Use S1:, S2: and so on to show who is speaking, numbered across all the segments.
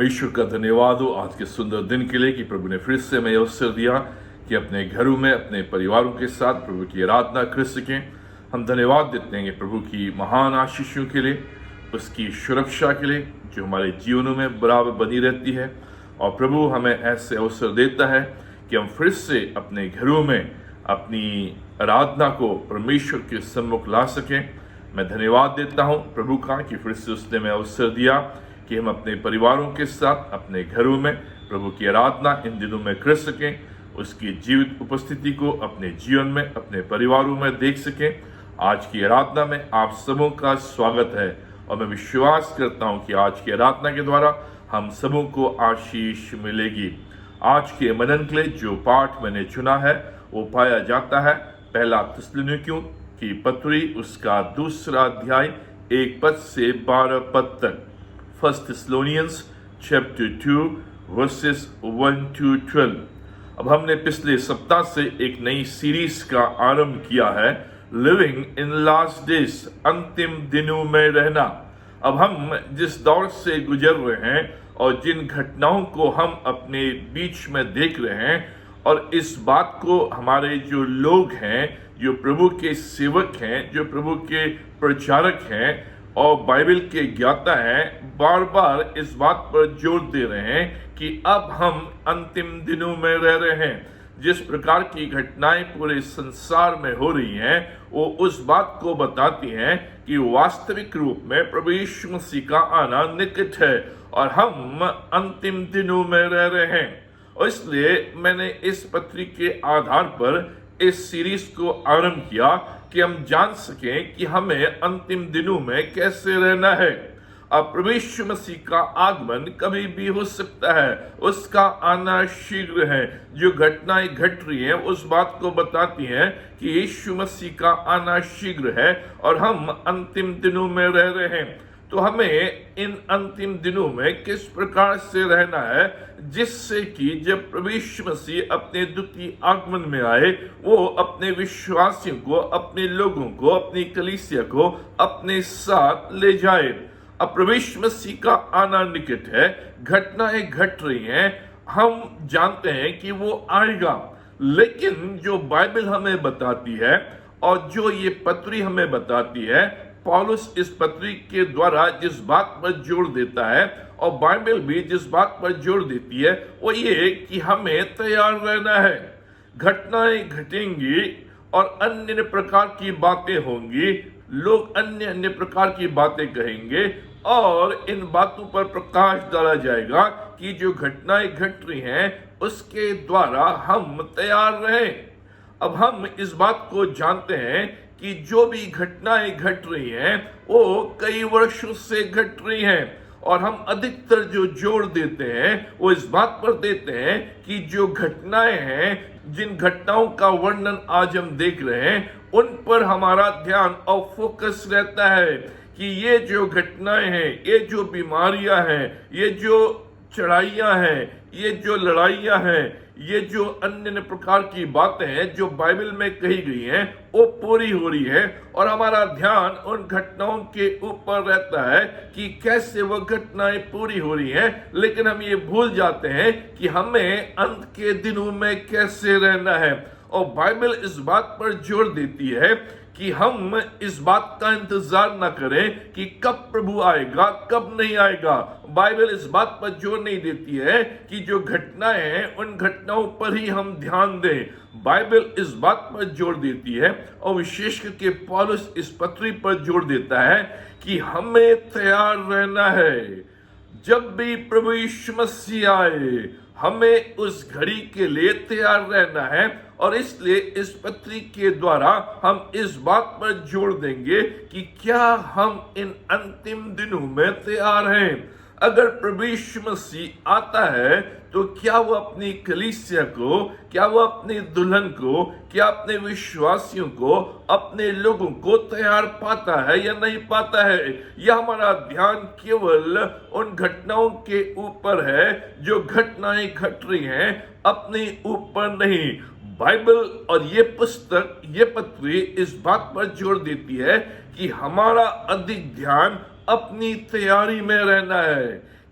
S1: परमेश्वर का धन्यवाद हो आज के सुंदर दिन के लिए कि प्रभु ने फिर से हमें अवसर दिया कि अपने घरों में अपने परिवारों के साथ प्रभु की आराधना कर सकें। हम धन्यवाद देते हैं कि प्रभु की महान आशीषों के लिए, उसकी सुरक्षा के लिए जो हमारे जीवनों में बराबर बनी रहती है। और प्रभु हमें ऐसे अवसर देता है कि हम फिर से अपने घरों में अपनी आराधना को परमेश्वर के सम्मुख ला सकें। मैं धन्यवाद देता हूं प्रभु का कि फिर से उसने हमें अवसर दिया कि हम अपने परिवारों के साथ अपने घरों में प्रभु की आराधना इन दिनों में कर सकें, उसकी जीवित उपस्थिति को अपने जीवन में अपने परिवारों में देख सकें। आज की आराधना में आप सबों का स्वागत है और मैं विश्वास करता हूं कि आज की आराधना के द्वारा हम सबों को आशीष मिलेगी। आज के मनन के लिए जो पाठ मैंने चुना है वो पाया जाता है पहला थिस्सलुनीकियों की पत्री उसका 2 अध्याय 1 पद से 12 पद तक। 1 Thessalonians chapter 2 verses 1 to 12। अब हमने पिछले सप्ताह से एक नई सीरीज का आरंभ किया है, लिविंग इन लास्ट डेज, अंतिम दिनों में रहना। अब हम जिस दौर से गुजर रहे हैं और जिन घटनाओं को हम अपने बीच में देख रहे हैं, और इस बात को हमारे जो लोग हैं, जो प्रभु के सेवक हैं, जो प्रभु के प्रचारक हैं और बाइबल के ज्ञाता हैं, बार बार इस बात पर जोर दे रहे हैं कि अब हम अंतिम दिनों में रह रहे हैं। जिस प्रकार की घटनाएं पूरे संसार में हो रही हैं वो उस बात को बताती हैं कि वास्तविक रूप में प्रभु यीशु मसीह का आना निकट है और हम अंतिम दिनों में रह रहे हैं। और इसलिए मैंने इस पत्री के आधार पर इस सीरीज को आरंभ किया कि हम जान सकें कि हमें अंतिम दिनों में कैसे रहना है। अब प्रभु यीशु मसीह का आगमन कभी भी हो सकता है, उसका आना शीघ्र है। जो घटनाएं घट रही हैं उस बात को बताती हैं कि यीशु मसीह का आना शीघ्र है और हम अंतिम दिनों में रह रहे हैं। तो हमें इन अंतिम दिनों में किस प्रकार से रहना है जिससे कि जब प्रभु यीशु मसीह अपने द्वितीय आगमन में आए वो अपने विश्वासियों को, अपने लोगों को, अपनी कलीसिया को अपने साथ ले जाए। अब प्रभु यीशु मसीह का आना निकट है, घटनाएं घट रही हैं, हम जानते हैं कि वो आएगा। लेकिन जो बाइबल हमें बताती है और जो ये पत्री हमें बताती है, पौलुस इस पत्री के द्वारा जिस बात पर जोर देता है और बाइबल भी जिस बात पर जोर देती है वो ये कि हमें तैयार रहना है। घटनाएं घटेंगी और अन्य प्रकार की बातें होंगी, लोग अन्य अन्य प्रकार की बातें कहेंगे और इन बातों पर प्रकाश डाला जाएगा कि जो घटनाएं घट रही हैं उसके द्वारा हम तैयार रहें। अब हम इस बात को जानते हैं कि जो भी घटनाएं घट रही हैं वो कई वर्षों से घट रही हैं और हम अधिकतर जो जोर देते हैं वो इस बात पर देते हैं कि जो घटनाएं हैं, जिन घटनाओं का वर्णन आज हम देख रहे हैं उन पर हमारा ध्यान और फोकस रहता है कि ये जो घटनाएं हैं, ये जो बीमारियां हैं, ये जो चढ़ाइयां हैं, ये जो लड़ाइयां हैं, ये जो अन्य प्रकार की बातें हैं जो बाइबल में कही गई हैं वो पूरी हो रही है और हमारा ध्यान उन घटनाओं के ऊपर रहता है कि कैसे वो घटनाएं पूरी हो रही हैं। लेकिन हम ये भूल जाते हैं कि हमें अंत के दिनों में कैसे रहना है। और बाइबल इस बात पर जोर देती है कि हम इस बात का इंतजार न करें कि कब प्रभु आएगा, कब नहीं आएगा। बाइबल इस बात पर जोर नहीं देती है कि जो घटनाएं हैं उन घटनाओं पर ही हम ध्यान दें। बाइबल इस बात पर जोर देती है और विशेष करके पौलुस इस पत्री पर जोर देता है कि हमें तैयार रहना है। जब भी प्रभु यीशु मसीह आए हमें उस घड़ी के लिए तैयार रहना है और इसलिए इस पत्री के द्वारा हम इस बात पर जोर देंगे कि क्या हम इन अंतिम दिनों में तैयार हैं। अगर प्रभु यीशु मसीह आता है तो क्या वो अपनी कलीसिया को, क्या वो अपनी दुल्हन को, क्या अपने विश्वासियों को, अपने लोगों को तैयार पाता है या नहीं पाता है। यह हमारा ध्यान केवल उन घटनाओं के ऊपर है जो घटनाएं घट रही हैं, अपने ऊपर नहीं। बाइबल और ये पुस्तक, ये पत्री इस बात पर जोर देती है कि हमारा अधिक ध्यान अपनी तैयारी में रहना है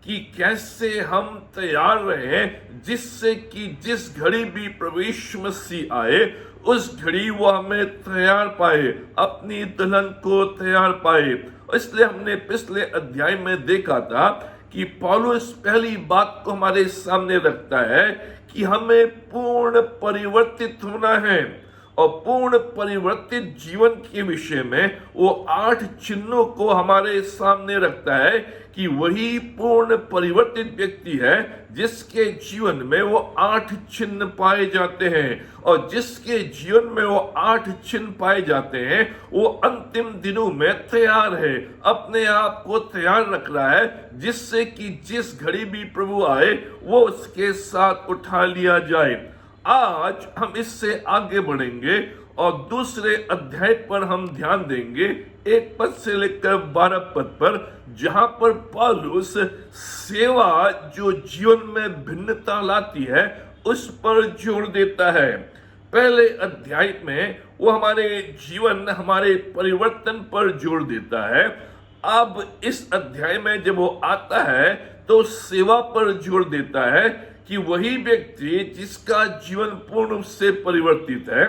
S1: कि कैसे हम तैयार रहे, जिससे कि जिस घड़ी भी प्रभु यीशु मसीह आए उस घड़ी वो हमें तैयार पाए, अपनी दुल्हन को तैयार पाए। इसलिए हमने पिछले अध्याय में देखा था कि पौलुस पहली बात को हमारे सामने रखता है कि हमें पूर्ण परिवर्तित होना है, और पूर्ण परिवर्तित जीवन के विषय में वो 8 चिन्हों को हमारे सामने रखता है कि वही पूर्ण परिवर्तित व्यक्ति है जिसके जीवन में वो 8 चिन्ह पाए जाते हैं, और जिसके जीवन में वो 8 चिन्ह पाए जाते हैं वो अंतिम दिनों में तैयार है, अपने आप को तैयार रख रहा है, जिससे कि जिस घड़ी भी प्रभु आए वो उसके साथ उठा लिया जाए। आज हम इससे आगे बढ़ेंगे और दूसरे अध्याय पर हम ध्यान देंगे, 1 पद से लेकर 12 पद पर, जहां पर पौलुस सेवा जो जीवन में भिन्नता लाती है उस पर जोर देता है। पहले अध्याय में वो हमारे जीवन, हमारे परिवर्तन पर जोर देता है। अब इस अध्याय में जब वो आता है तो सेवा पर जोर देता है कि वही व्यक्ति जिसका जीवन पूर्ण रूप से परिवर्तित है,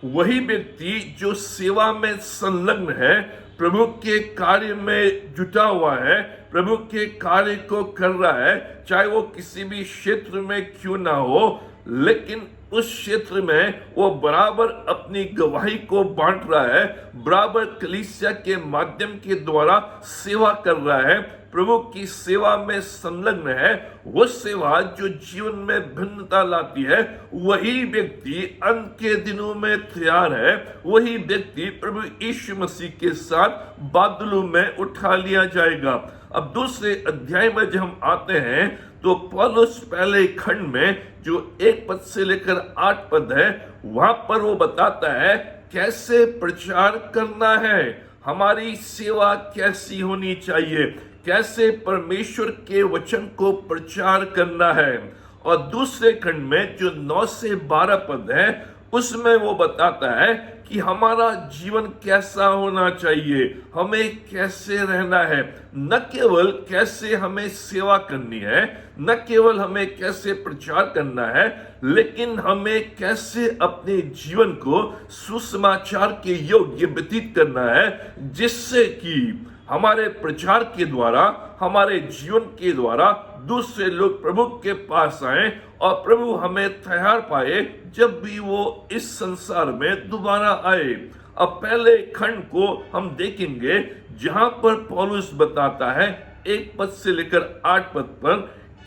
S1: वही व्यक्ति जो सेवा में संलग्न है, प्रभु के कार्य में जुटा हुआ है, प्रभु के कार्य को कर रहा है, चाहे वो किसी भी क्षेत्र में क्यों ना हो, लेकिन उस क्षेत्र में वो बराबर अपनी गवाही को बांट रहा है, बराबर कलीसिया के माध्यम के द्वारा सेवा कर रहा है, प्रभु की सेवा में संलग्न है। वो सेवा जो जीवन में भिन्नता लाती है, वही व्यक्ति अंत के दिनों में तैयार है, वही व्यक्ति प्रभु यीशु मसीह के साथ बादलों में उठा लिया जाएगा। अब दूसरे अध्याय में जब हम आते हैं तो पौलुस पहले खंड में जो 1 पद से लेकर 8 पद है, वहां पर वो बताता है कैसे प्रचार करना है, हमारी सेवा कैसी होनी चाहिए, कैसे परमेश्वर के वचन को प्रचार करना है। और दूसरे खंड में जो 9 से 12 पद है, उसमें वो बताता है कि हमारा जीवन कैसा होना चाहिए, हमें कैसे रहना है, न केवल कैसे हमें सेवा करनी है, न केवल हमें कैसे प्रचार करना है, लेकिन हमें कैसे अपने जीवन को सुसमाचार के योग्य व्यतीत करना है, जिससे कि हमारे प्रचार के द्वारा, हमारे जीवन के द्वारा दूसरे लोग प्रभु के पास आए और प्रभु हमें तैयार पाए जब भी वो इस संसार में दोबारा आए। अब पहले खंड को हम देखेंगे जहां पर पौलुस बताता है 1 पद से लेकर 8 पद पर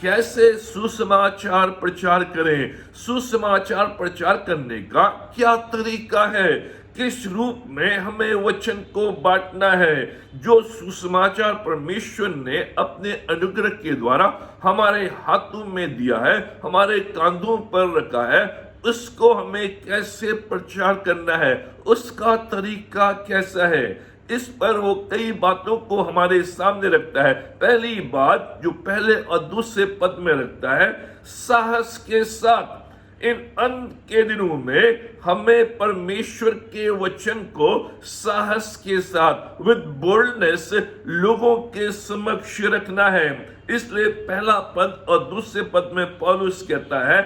S1: कैसे सुसमाचार प्रचार करें, सुसमाचार प्रचार करने का क्या तरीका है, किस रूप में हमें वचन को बांटना है, जो सुसमाचार परमेश्वर ने अपने अनुग्रह के द्वारा हमारे हाथों में दिया है, हमारे कांधों पर रखा है, उसको हमें कैसे प्रचार करना है, उसका तरीका कैसा है। इस पर वो कई बातों को हमारे सामने रखता है। पहली बात जो पहले और दूसरे पद में रखता है, साहस के साथ इन अंत के दिनों में हमें परमेश्वर के वचन को साहस के साथ विद बोल्डनेस लोगों के समक्ष रखना है। इसलिए पहला पद और दूसरे पद में पौलुस कहता है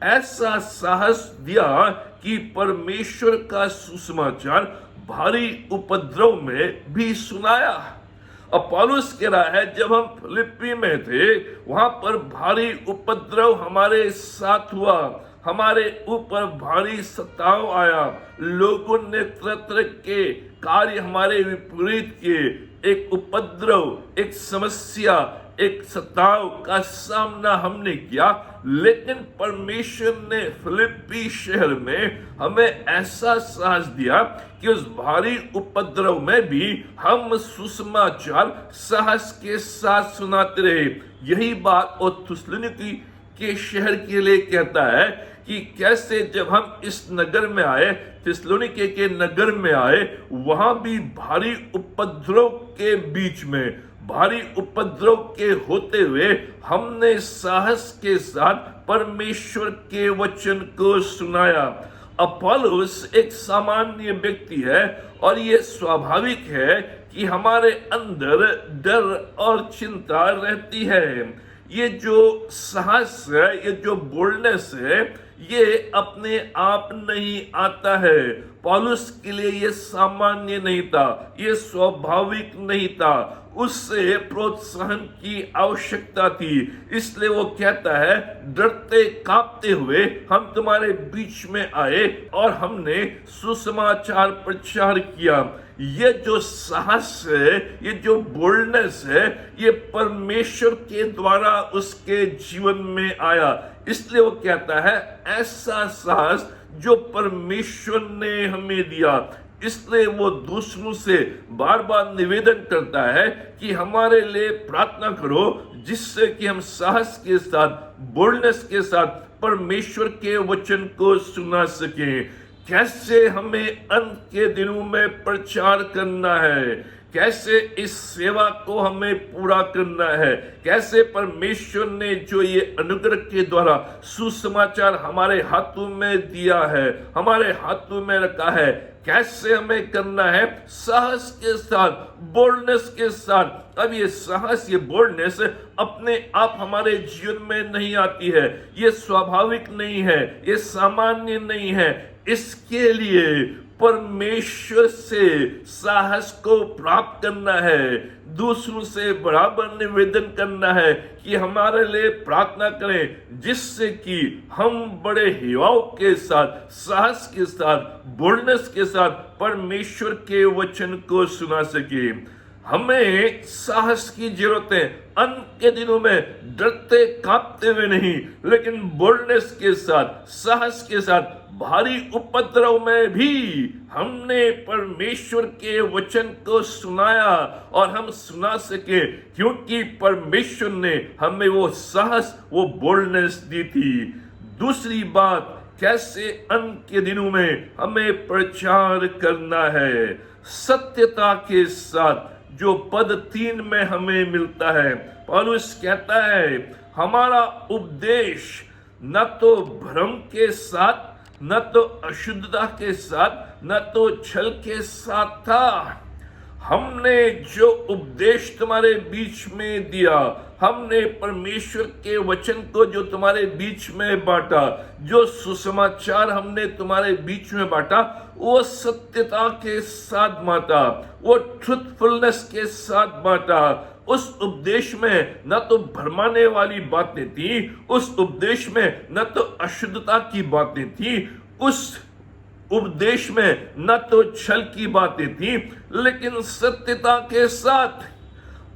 S1: ऐसा साहस दिया कि परमेश्वर का सुसमाचार भारी उपद्रव में भी सुनाया। अब पौलुस कह रहा है जब हम फिलिप्पी में थे वहां पर भारी उपद्रव हमारे साथ हुआ, हमारे ऊपर भारी सताव आया, लोगों ने तरह तरह के कार्य हमारे विपरीत किए, एक उपद्रव, एक समस्या, एक सताव का सामना हमने किया, लेकिन परमेश्वर ने फिलिप्पी शहर में हमें ऐसा साहस दिया कि उस भारी उपद्रव में भी हम सुसमाचार साहस के साथ सुनाते रहे। यही बात और थिस्सलुनीकि के शहर के लिए कहता है कि कैसे जब हम इस नगर में आए, थिस्सलुनीकि के नगर में आए, वहां भी भारी उपद्रव के बीच में, भारी उपद्रव के होते हुए हमने साहस के साथ परमेश्वर के वचन को सुनाया। अब पौलुस एक सामान्य व्यक्ति है और ये स्वाभाविक है कि हमारे अंदर डर और चिंता रहती है। ये जो साहस है, ये जो बोल्डनेस है, ये अपने आप नहीं आता है। पौलुस के लिए ये सामान्य नहीं था, ये स्वाभाविक नहीं था, उससे प्रोत्साहन की आवश्यकता थी। इसलिए वो कहता है, डरते कांपते हुए हम तुम्हारे बीच में आए और हमने सुसमाचार प्रचार किया। ये जो साहस है, ये जो बोल्डनेस है, ये परमेश्वर के द्वारा उसके जीवन में आया। इसलिए वो कहता है, ऐसा साहस जो परमेश्वर ने हमें दिया। इसलिए वो दूसरों से बार बार निवेदन करता है कि हमारे लिए प्रार्थना करो, जिससे कि हम साहस के साथ, बोल्डनेस के साथ परमेश्वर के वचन को सुना सकें। कैसे हमें अंत के दिनों में प्रचार करना है, कैसे इस सेवा को हमें पूरा करना है, कैसे परमेश्वर ने जो ये अनुग्रह के द्वारा सुसमाचार हमारे हाथों में दिया है, हमारे हाथों में रखा है, कैसे हमें करना है, साहस के साथ, बोल्डनेस के साथ। अब ये साहस, ये बोल्डनेस अपने आप हमारे जीवन में नहीं आती है, ये स्वाभाविक नहीं है, ये सामान्य नहीं है। इसके लिए परमेश्वर से साहस को प्राप्त करना है, दूसरों से बराबर निवेदन करना है कि हमारे लिए प्रार्थना करें, जिससे कि हम बड़े हिवाव के साथ, साहस के साथ, बोल्डनेस के साथ परमेश्वर के वचन को सुना सके। हमें साहस की जरूरत है, अंत के दिनों में डरते कांपते हुए नहीं, लेकिन बोल्डनेस के साथ, साहस के साथ, भारी उपद्रव में भी हमने परमेश्वर के वचन को सुनाया और हम सुना सके, क्योंकि परमेश्वर ने हमें वो साहस, वो बोल्डनेस दी थी। दूसरी बात, कैसे अंत के दिनों में हमें प्रचार करना है, सत्यता के साथ, जो पद 3 में हमें मिलता है। पौलुस कहता है, हमारा उपदेश न तो भ्रम के साथ, न तो अशुद्धता के साथ, न तो छल के साथ था। हमने जो उपदेश तुम्हारे बीच में दिया, हमने परमेश्वर के वचन को जो तुम्हारे बीच में बांटा, जो सुसमाचार हमने तुम्हारे बीच में बांटा, वो सत्यता के साथ बांटा, वो ट्रुथफुलनेस के साथ बांटा। उस उपदेश में न तो भरमाने वाली बातें थी, उस उपदेश में न तो अशुद्धता की बातें थी, उस उपदेश में न तो छल की बातें थी, लेकिन सत्यता के साथ।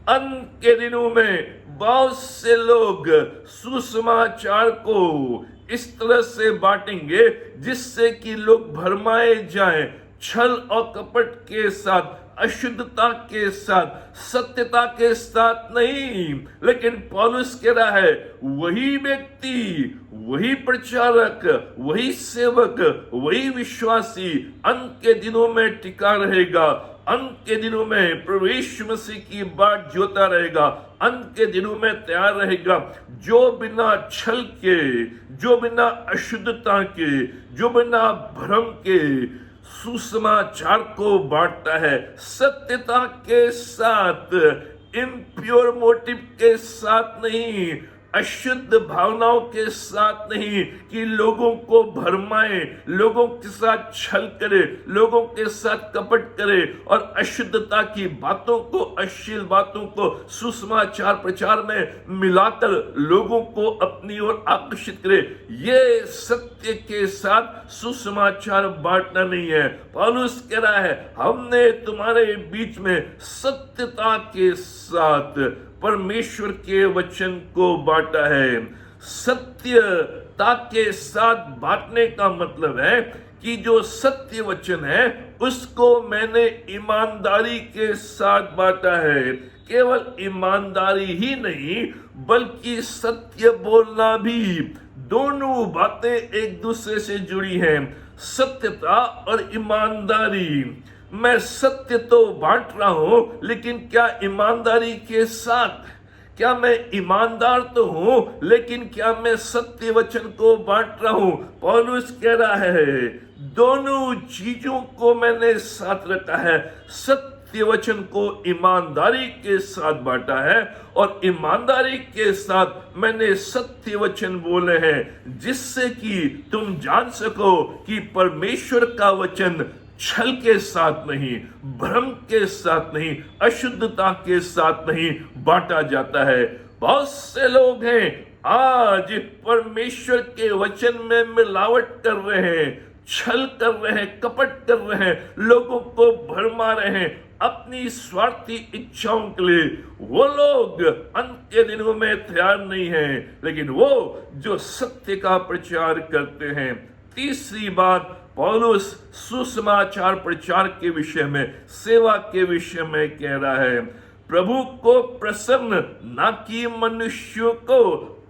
S1: अंत के दिनों में बहुत से लोग सुसमाचार को इस तरह से बांटेंगे जिससे कि लोग भरमाए जाएं, छल और कपट के साथ, अशुद्धता के साथ, सत्यता के साथ नहीं। लेकिन पौलुस कह रहा है, वही व्यक्ति, वही प्रचारक, वही सेवक, वही विश्वासी अंत के दिनों में टिका रहेगा, अंत के दिनों में प्रवेश मसीह की बाट जोता रहेगा, अंत के दिनों में तैयार रहेगा, जो बिना छल के, जो बिना अशुद्धता के, जो बिना भ्रम के सुसमाचार को बांटता है, सत्यता के साथ, इम्प्योर मोटिव के साथ नहीं, अशुद्ध भावनाओं के साथ नहीं, कि लोगों को भरमाए, लोगों के साथ छल करे, लोगों के साथ कपट करे और अशुद्धता की बातों को, अश्लील बातों को सुसमाचार प्रचार में मिलाकर लोगों को अपनी ओर आकर्षित करे। ये सत्य के साथ सुसमाचार बांटना नहीं है। पौलुस कह रहा है, हमने तुम्हारे बीच में सत्यता के साथ परमेश्वर के वचन को बांटा है। सत्यता के साथ बांटने का मतलब है कि जो सत्य वचन है उसको मैंने ईमानदारी के साथ बांटा है। केवल ईमानदारी ही नहीं, बल्कि सत्य बोलना भी। दोनों बातें एक दूसरे से जुड़ी हैं, सत्यता और ईमानदारी। मैं सत्य तो बांट रहा हूं, लेकिन क्या ईमानदारी के साथ? क्या मैं ईमानदार तो हूं, लेकिन क्या मैं सत्य वचन को बांट रहा हूं? पौलुस कह रहा है, दोनों चीजों को मैंने साथ रखा है, सत्य सत्य वचन को ईमानदारी के साथ बांटा है और ईमानदारी के साथ मैंने सत्य वचन बोले हैं, जिससे कि तुम जान सको कि परमेश्वर का वचन छल के साथ नहीं, भ्रम के साथ नहीं, अशुद्धता के साथ नहीं बांटा जाता है। बहुत से लोग हैं आज परमेश्वर के वचन में मिलावट कर रहे हैं, छल कर रहे हैं, कपट कर रहे हैं, लोगों को भरमा रहे हैं अपनी स्वार्थी इच्छाओं के लिए। वो लोग अंत के दिनों में तैयार नहीं हैं, लेकिन वो जो सत्य का प्रचार करते हैं। तीसरी बात, पौलुस सुसमाचार प्रचार के विषय में, सेवा के विषय में कह रहा है, प्रभु को प्रसन्न ना कि मनुष्यों को।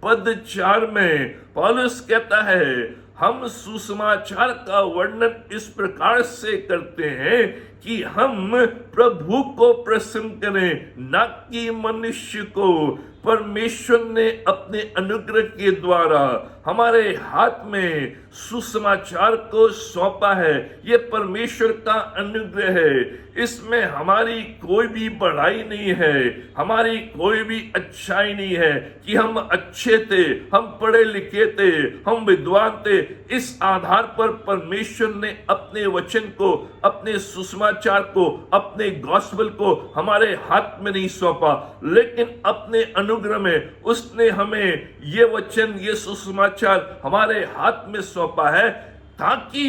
S1: पद 4 में पौलुस कहता है, हम सुसमाचार का वर्णन इस प्रकार से करते हैं कि हम प्रभु को प्रसन्न करें, ना कि मनुष्य को। परमेश्वर ने अपने अनुग्रह के द्वारा हमारे हाथ में सुसमाचार को सौंपा है। ये परमेश्वर का अनुग्रह है, इसमें हमारी कोई भी बढ़ाई नहीं है, हमारी कोई भी अच्छाई नहीं है कि हम अच्छे थे, हम पढ़े लिखे थे, हम विद्वान थे। इस आधार पर परमेश्वर ने अपने वचन को, अपने सुसमाचार को, अपने गॉस्पेल को हमारे हाथ में नहीं सौंपा, लेकिन अपने अनुग्रह में उसने हमें ये वचन, ये सुसमाचार हमारे हाथ में सौंपा है, ताकि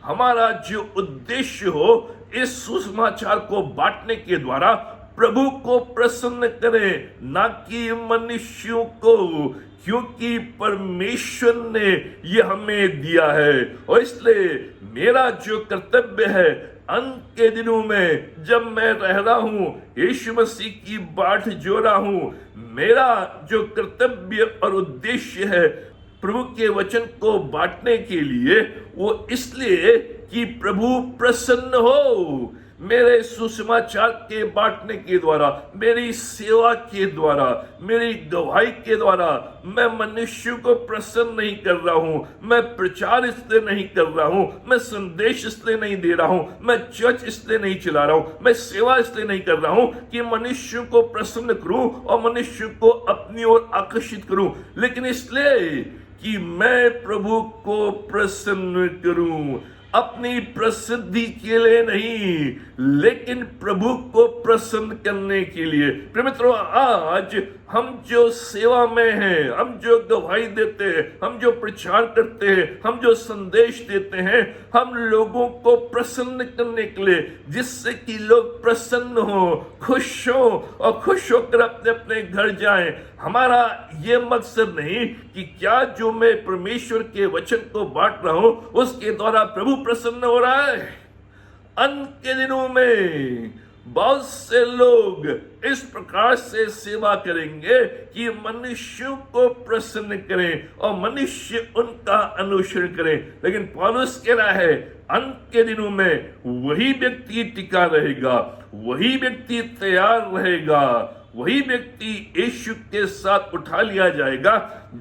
S1: हमारा जो उद्देश्य हो इस सुसमाचार को बांटने के द्वारा प्रभु को प्रसन्न करें, ना कि मनुष्यों को, क्योंकि परमेश्वर ने यह हमें दिया है। और इसलिए मेरा जो कर्तव्य है, अंत के दिनों में जब मैं रह रहा हूं, यीशु मसीह की बाट जो रहा हूं, मेरा जो कर्तव्य और उद्देश्य है प्रभु के वचन को बांटने के लिए, वो इसलिए कि प्रभु प्रसन्न हो। मेरे सुसमाचार के बांटने के द्वारा, मेरी सेवा के द्वारा, मेरी गवाही के द्वारा मैं मनुष्य को प्रसन्न नहीं कर रहा हूं। मैं प्रचार इसलिए नहीं कर रहा हूं, मैं संदेश इसलिए नहीं दे रहा हूं, मैं चर्च इसलिए नहीं चला रहा हूं, मैं सेवा इसलिए नहीं कर रहा हूं कि मनुष्य को प्रसन्न करूं और मनुष्य को अपनी ओर आकर्षित करूं, लेकिन इसलिए कि मैं प्रभु को प्रसन्न करूं। अपनी प्रसिद्धि के लिए नहीं, लेकिन प्रभु को प्रसन्न करने के लिए। प्रिय मित्रों, आज हम जो सेवा में हैं, हम जो गवाही देते हैं, हम जो प्रचार करते हैं, हम जो संदेश देते हैं, हम लोगों को प्रसन्न करने के लिए, जिससे कि लोग प्रसन्न हो, खुश हो और खुश होकर अपने अपने घर जाएं। हमारा ये मकसद नहीं कि क्या जो मैं परमेश्वर के वचन को बांट रहा हूं उसके द्वारा प्रभु प्रसन्न हो रहा है। अंत के दिनों में बहुत से लोग इस प्रकार से सेवा करेंगे कि मनुष्यों को प्रसन्न करें और मनुष्य उनका अनुसरण करें, लेकिन पौलुस कह रहा है अंत के दिनों में वही व्यक्ति टिका रहेगा, वही व्यक्ति तैयार रहेगा, वही व्यक्ति यीशु के साथ उठा लिया जाएगा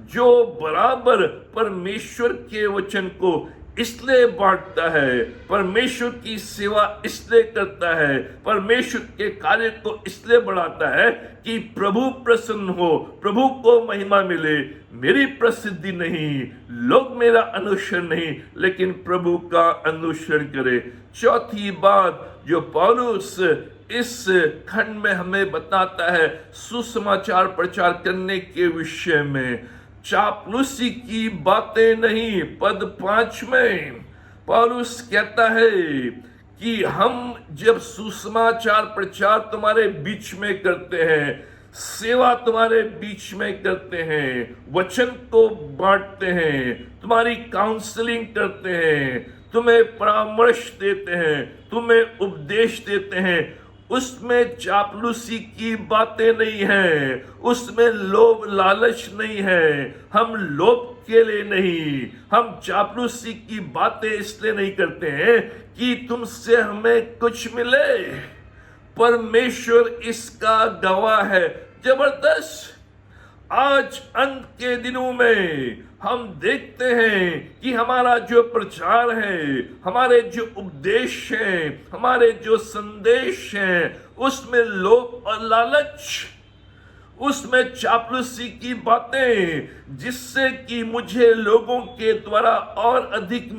S1: जो बराबर परमेश्वर के वचन को इसलिए बांटता है, परमेश्वर की सेवा इसलिए करता है, परमेश्वर के कार्य को इसलिए बढ़ाता है कि प्रभु प्रसन्न हो, प्रभु को महिमा मिले। मेरी प्रसिद्धि नहीं, लोग मेरा अनुसरण नहीं, लेकिन प्रभु का अनुसरण करे। चौथी बात जो पौलुस इस खंड में हमें बताता है सुसमाचार प्रचार करने के विषय में, चापलूसी की बातें नहीं। पद 5 में पौलुस कहता है कि हम जब सुसमाचार प्रचार तुम्हारे बीच में करते हैं, सेवा तुम्हारे बीच में करते हैं, वचन को बांटते हैं, तुम्हारी काउंसलिंग करते हैं, तुम्हें परामर्श देते हैं, तुम्हें उपदेश देते हैं, उसमें चापलूसी की बातें नहीं है, उसमें लोभ लालच नहीं है। हम लोभ के लिए नहीं, हम चापलूसी की बातें इसलिए नहीं करते हैं कि तुमसे हमें कुछ मिले। परमेश्वर इसका गवाह है। जबरदस्त। आज अंत के दिनों में हम देखते हैं कि हमारा जो प्रचार है, हमारे जो उपदेश हैं, हमारे जो संदेश हैं, उसमें लोभ और लालच, उसमें चापलूसी की बातें, जिससे कि मुझे लोगों के द्वारा और अधिक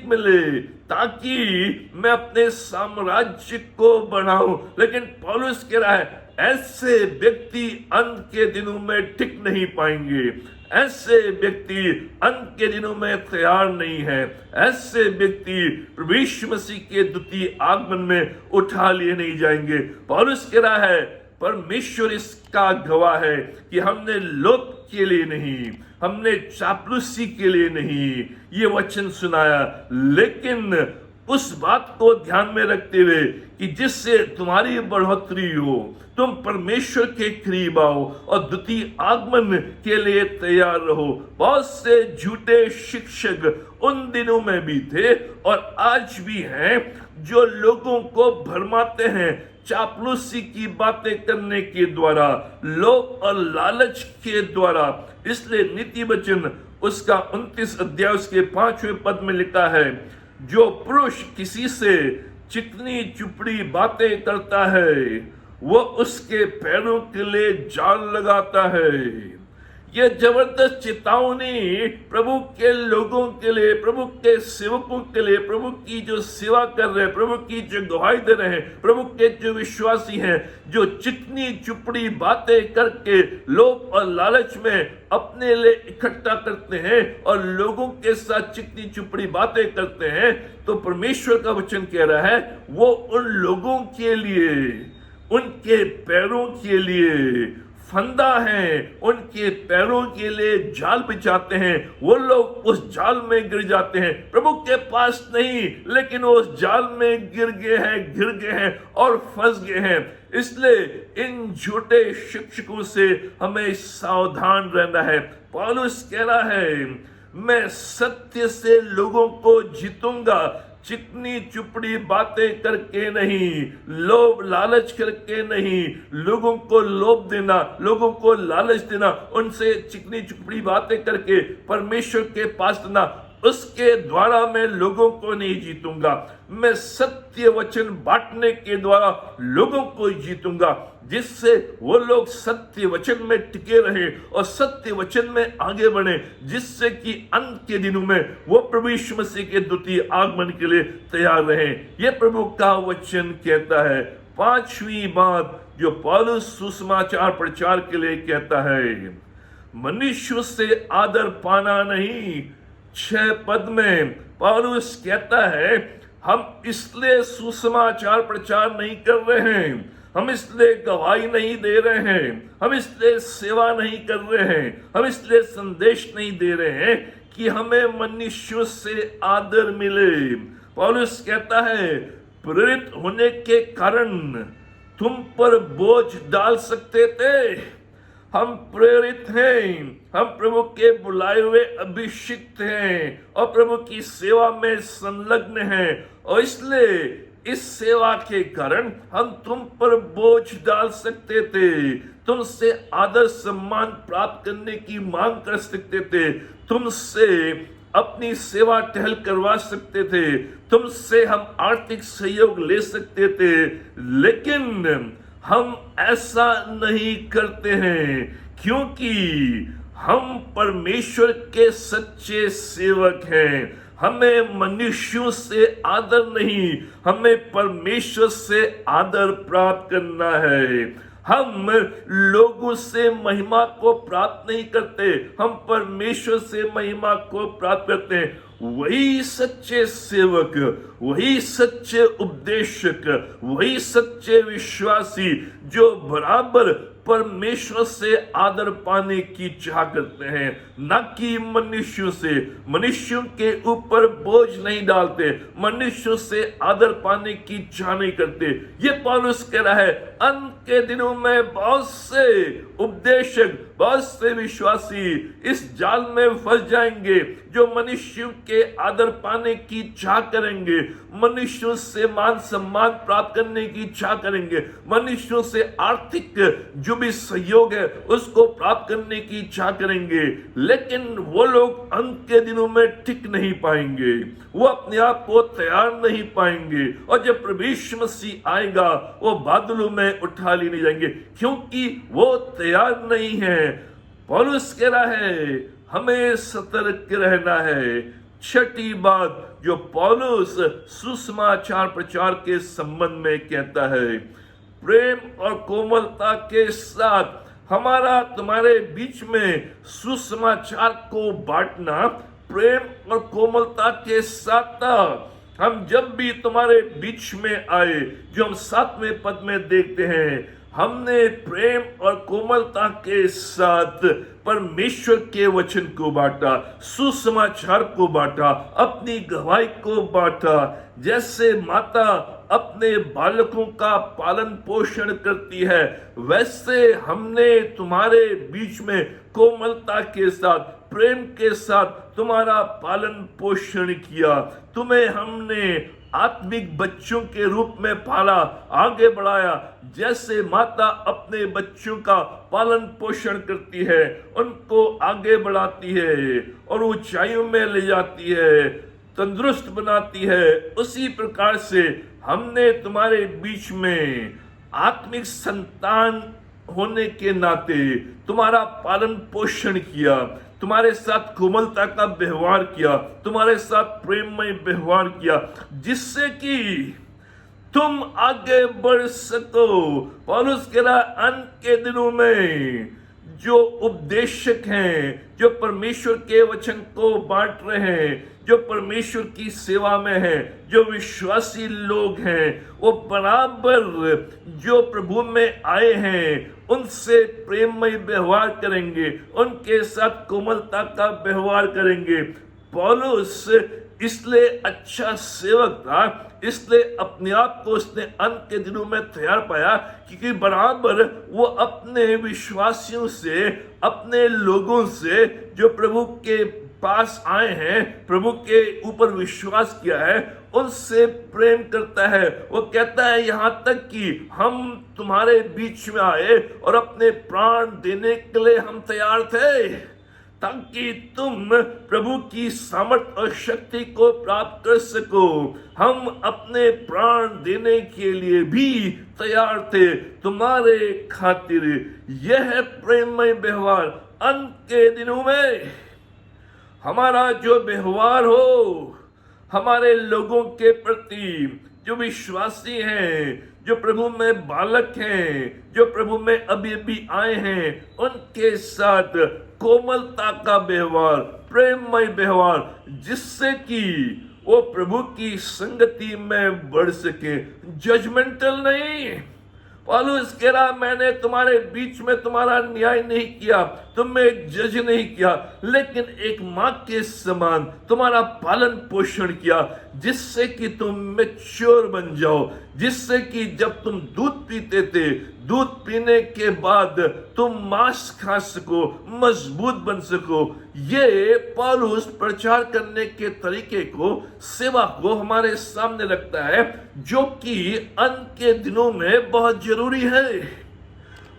S1: मिले ताकि मैं अपने साम्राज्य को बढ़ाऊं। लेकिन पौलुस कह रहा है ऐसे व्यक्ति अंत के दिनों में टिक नहीं पाएंगे, ऐसे व्यक्ति अंत के दिनों में तैयार नहीं है, ऐसे व्यक्ति प्रभु यीशु मसीह के द्वितीय आगमन में उठा लिए नहीं जाएंगे। पौलुस कह रहा है परमेश्वर इसका गवाह है कि हमने लोभ के लिए नहीं, हमने चापलूसी के लिए नहीं ये वचन सुनाया, लेकिन उस बात को ध्यान में रखते हुए कि जिससे तुम्हारी बढ़ोतरी हो, तुम परमेश्वर के करीब आओ और द्वितीय आगमन के लिए तैयार रहो। बहुत से झूठे शिक्षक उन दिनों में भी थे और आज भी हैं जो लोगों को भरमाते हैं चापलूसी की बातें करने के द्वारा, लोभ और लालच के द्वारा। इसलिए नीति वचन उसका 29 अध्याय उसके 5वें पद में लिखा है, जो पुरुष किसी से चिकनी चुपड़ी बातें करता है वो उसके पैरों के लिए जाल लगाता है। यह जबरदस्त चेतावनी प्रभु के लोगों के लिए, प्रभु के सेवकों के लिए, प्रभु की जो सेवा कर रहे हैं, प्रभु की जो गवाही दे रहे हैं, प्रभु के जो विश्वासी हैं, जो चिकनी चुपड़ी बातें करके लोभ और लालच में अपने लिए इकट्ठा करते हैं और लोगों के साथ चिकनी चुपड़ी बातें करते हैं, तो परमेश्वर का वचन कह रहा है वो उन लोगों के लिए, उनके पैरों के लिए फंदा है, उनके पैरों के लिए जाल बिछाते हैं। वो लोग उस जाल में गिर जाते हैं, प्रभु के पास नहीं, लेकिन वो उस जाल में गिर गए हैं और फंस गए हैं। इसलिए इन झूठे शिक्षकों से हमें सावधान रहना है। पौलुस कह रहा है मैं सत्य से लोगों को जीतूंगा, चिकनी चुपड़ी बातें करके नहीं, लोभ लालच करके नहीं, लोगों को लोभ देना, लोगों को लालच देना, उनसे चिकनी चुपड़ी बातें करके परमेश्वर के पास देना, उसके द्वारा मैं लोगों को नहीं जीतूंगा। मैं सत्य वचन बांटने के द्वारा लोगों को जीतूंगा, जिससे वो लोग सत्य वचन में टिके रहे और सत्य वचन में आगे बढ़े, जिससे कि अंत के दिनों में वो प्रभु यीशु मसीह के द्वितीय आगमन के लिए तैयार रहे। ये प्रभु का वचन कहता है। पांचवी बात जो पौलुस सुसमाचार प्रचार के लिए कहता है, मनुष्य से आदर पाना नहीं। 6 पद में पौलुस कहता है हम इसलिए सुसमाचार प्रचार नहीं कर रहे हैं, हम इसलिए गवाही नहीं दे रहे हैं, हम इसलिए सेवा नहीं कर रहे हैं, हम इसलिए संदेश नहीं दे रहे हैं कि हमें मनुष्यों से आदर मिले। पौलुस कहता है प्रेरित होने के कारण तुम पर बोझ डाल सकते थे, हम प्रेरित हैं, हम प्रभु के बुलाए हुए अभिषिक्त हैं और प्रभु की सेवा में संलग्न हैं, और इसलिए इस सेवा के कारण हम तुम पर बोझ डाल सकते थे, तुमसे आदर सम्मान प्राप्त करने की मांग कर सकते थे, तुमसे अपनी सेवा टहल करवा सकते थे, तुमसे हम आर्थिक सहयोग ले सकते थे, लेकिन हम ऐसा नहीं करते हैं, क्योंकि हम परमेश्वर के सच्चे सेवक हैं। हमें मनुष्यों से आदर नहीं, हमें परमेश्वर से आदर प्राप्त करना है। हम लोगों से महिमा को प्राप्त नहीं करते, हम परमेश्वर से महिमा को प्राप्त करते हैं। वही सच्चे सेवक, वही सच्चे उपदेशक, वही सच्चे विश्वासी जो बराबर परमेश्वर से आदर पाने की चाह करते हैं, न कि मनुष्यों से। मनुष्यों के ऊपर बोझ नहीं डालते, मनुष्यों से आदर पाने की चाह नहीं करते। ये पौलुस कह रहा है अंत के दिनों में बहुत से उपदेशक, बहुत से विश्वासी इस जाल में फंस जाएंगे, जो मनुष्यों के आदर पाने की चाह करेंगे, मनुष्यों से मान सम्मान प्राप्त करने की चाह करेंगे, मनुष्यों से आर्थिक जो जो भी सहयोग है उसको प्राप्त करने की इच्छा करेंगे, लेकिन वो लोग अंत के दिनों में टिक नहीं पाएंगे, वो अपने आप को तैयार नहीं पाएंगे, और जब प्रभु यीशु मसीह आएगा वो बादलों में उठा लिए नहीं जाएंगे, क्योंकि वो तैयार नहीं है। पौलुस कह रहा है हमें सतर्क रहना है। छठी बात जो पौलुस सुसमाचार प्रचार के संबंध में कहता है, प्रेम और कोमलता के साथ हमारा तुम्हारे बीच में सुसमाचार को बांटना प्रेम और कोमलता के साथ था। हम जब भी तुम्हारे बीच में आए, जो हम 7वें पद में देखते हैं, हमने प्रेम और कोमलता के साथ परमेश्वर के वचन को बांटा, सुसमाचार को बांटा, अपनी गवाही को बांटा। जैसे माता अपने बालकों का पालन पोषण करती है, वैसे हमने तुम्हारे बीच में कोमलता के साथ, प्रेम के साथ तुम्हारा पालन पोषण किया। तुम्हें हमने आत्मिक बच्चों के रूप में पाला, आगे बढ़ाया। जैसे माता अपने बच्चों का पालन पोषण करती है, उनको आगे बढ़ाती है और ऊंचाइयों में ले जाती है, तंदुरुस्त बनाती है, उसी प्रकार से हमने तुम्हारे बीच में आत्मिक संतान होने के नाते तुम्हारा पालन पोषण किया, तुम्हारे साथ कोमलता का व्यवहार किया, तुम्हारे साथ प्रेममय व्यवहार किया, जिससे कि तुम आगे बढ़ सको। पौलुस कह रहा अंत के दिनों में जो उपदेशक हैं, जो परमेश्वर के वचन को बांट रहे हैं, जो परमेश्वर की सेवा में हैं, जो विश्वासी लोग हैं, वो बराबर जो प्रभु में आए हैं उनसे प्रेममय व्यवहार करेंगे, उनके साथ कोमलता का व्यवहार करेंगे। पौलुस इसलिए अच्छा सेवक था, इसलिए अपने आप को उसने अंत के दिनों में तैयार पाया, क्योंकि बराबर वो अपने विश्वासियों से, अपने लोगों से जो प्रभु के पास आए हैं, प्रभु के ऊपर विश्वास किया है, उनसे प्रेम करता है। वो कहता है यहाँ तक कि हम तुम्हारे बीच में आए और अपने प्राण देने के लिए हम तैयार थे, ताकि तुम प्रभु की सामर्थ और शक्ति को प्राप्त कर सको। हम अपने प्राण देने के लिए भी तैयार थे तुम्हारे खातिर। यह है प्रेममय व्यवहार। अंत के दिनों में हमारा जो व्यवहार हो हमारे लोगों के प्रति, जो विश्वासी हैं, जो प्रभु में बालक हैं, जो प्रभु में अभी अभी आए हैं, उनके साथ कोमलता का व्यवहार, प्रेममय व्यवहार, जिससे कि वो प्रभु की संगति में बढ़ सके। जजमेंटल नहीं। पौलुस कह रहा मैंने तुम्हारे बीच में तुम्हारा न्याय नहीं किया, तुम्हें जज नहीं किया, लेकिन एक माँ के समान तुम्हारा पालन पोषण किया, जिससे कि तुम मैच्योर बन जाओ, जिससे कि जब तुम दूध पीते थे, दूध पीने के बाद तुम मांस खा सको, मजबूत बन सको। ये पौलुस प्रचार करने के तरीके को, सेवा को हमारे सामने रखता है, जो कि अंत के दिनों में बहुत जरूरी है।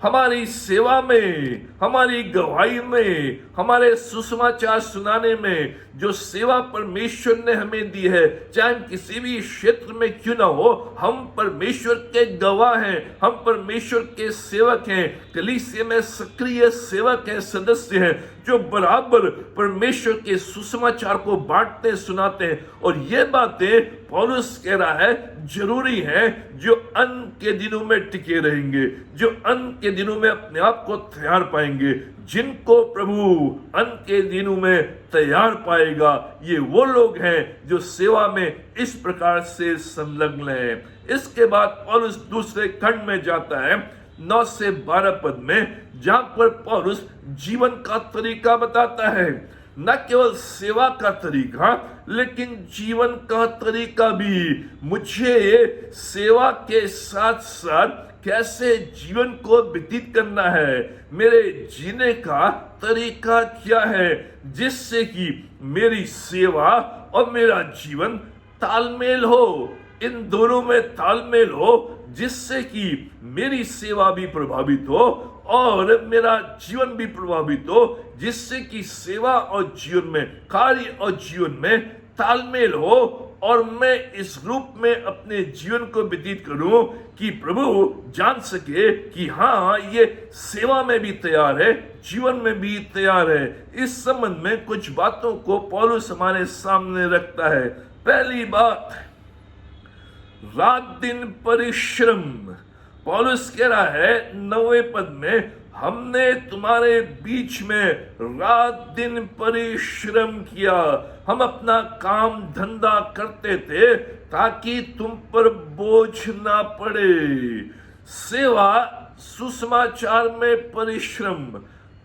S1: हमारी सेवा में, हमारी गवाही में, हमारे सुसमाचार सुनाने में जो सेवा परमेश्वर ने हमें दी है, चाहे किसी भी क्षेत्र में क्यों ना हो, हम परमेश्वर के गवाह हैं, हम परमेश्वर के सेवक हैं, कलीसिया में सक्रिय सेवक हैं, सदस्य हैं, जो बराबर परमेश्वर के सुसमाचार को बांटते सुनाते हैं। और ये बातें पौलुस कह रहा है जरूरी है, जो अंत के दिनों में टिके रहेंगे, जो अंत के दिनों में अपने आप को तैयार पाएंगे, जिनको प्रभु अंत के दिनों में तैयार पाएगा, ये वो लोग हैं जो सेवा में इस प्रकार से संलग्न हैं। इसके बाद पौलुस दूसरे खंड में जाता है 9 से 12 पद में, जहां पर पौलुस जीवन का तरीका बताता है। न केवल सेवा का तरीका, लेकिन जीवन का तरीका भी। मुझे सेवा के साथ साथ कैसे जीवन को व्यतीत करना है, मेरे जीने का तरीका क्या है, जिससे कि मेरी सेवा और मेरा जीवन तालमेल हो, इन दोनों में तालमेल हो, जिससे कि मेरी सेवा भी प्रभावित हो और मेरा जीवन भी प्रभावित हो, जिससे कि सेवा और जीवन में, कार्य और जीवन में तालमेल हो और मैं इस रूप में अपने जीवन को व्यतीत करूं कि प्रभु जान सके कि हाँ, ये सेवा में भी तैयार है, जीवन में भी तैयार है। इस संबंध में कुछ बातों को पौलुस हमारे सामने रखता है। पहली बात, रात दिन परिश्रम। पौलुस कह रहा है 9वें पद में, हमने तुम्हारे बीच में रात दिन परिश्रम किया। हम अपना काम धंधा करते थे ताकि तुम पर बोझ ना पड़े। सेवा, सुसमाचार में परिश्रम,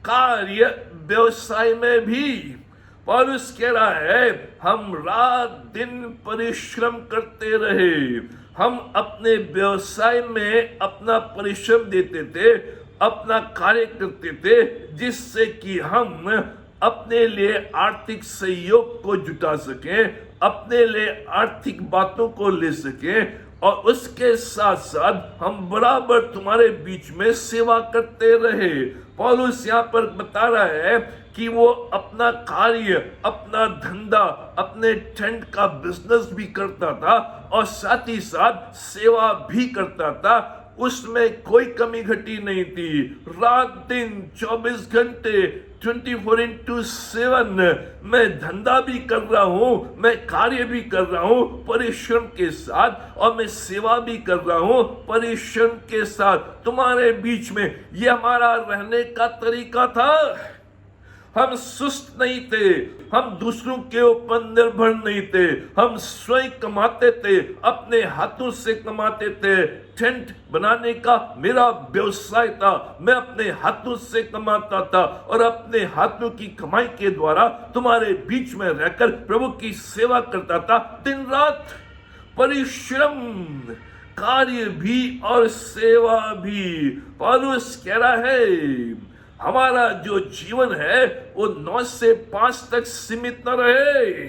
S1: कार्य, व्यवसाय में भी पौलुस कह रहा है हम रात दिन परिश्रम करते रहे। हम अपने व्यवसाय में अपना परिश्रम देते थे, अपना कार्य करते थे, जिससे कि हम अपने लिए आर्थिक सहयोग को जुटा सकें, अपने लिए आर्थिक बातों को ले सकें, और उसके साथ साथ हम बराबर तुम्हारे बीच में सेवा करते रहे। पौलुस यहाँ पर बता रहा है कि वो अपना कार्य, अपना धंधा, अपने टेंट का बिजनेस भी करता था और साथ ही साथ सेवा भी करता था। उसमें कोई कमी घटी नहीं थी। रात दिन 24 घंटे 24/7 मैं धंधा भी कर रहा हूं, मैं कार्य भी कर रहा हूं परिश्रम के साथ, और मैं सेवा भी कर रहा हूं परिश्रम के साथ तुम्हारे बीच में। ये हमारा रहने का तरीका था। हम सुस्त नहीं थे, हम दूसरों के ऊपर निर्भर नहीं थे, हम स्वयं कमाते थे, अपने हाथों से कमाते थे। टेंट बनाने का मेरा व्यवसाय था, मैं अपने हाथों से कमाता था और अपने हाथों की कमाई के द्वारा तुम्हारे बीच में रहकर प्रभु की सेवा करता था। दिन रात परिश्रम, कार्य भी और सेवा भी। पौलुस कह रहा है हमारा जो जीवन है वो 9 से 5 तक सीमित न रहे।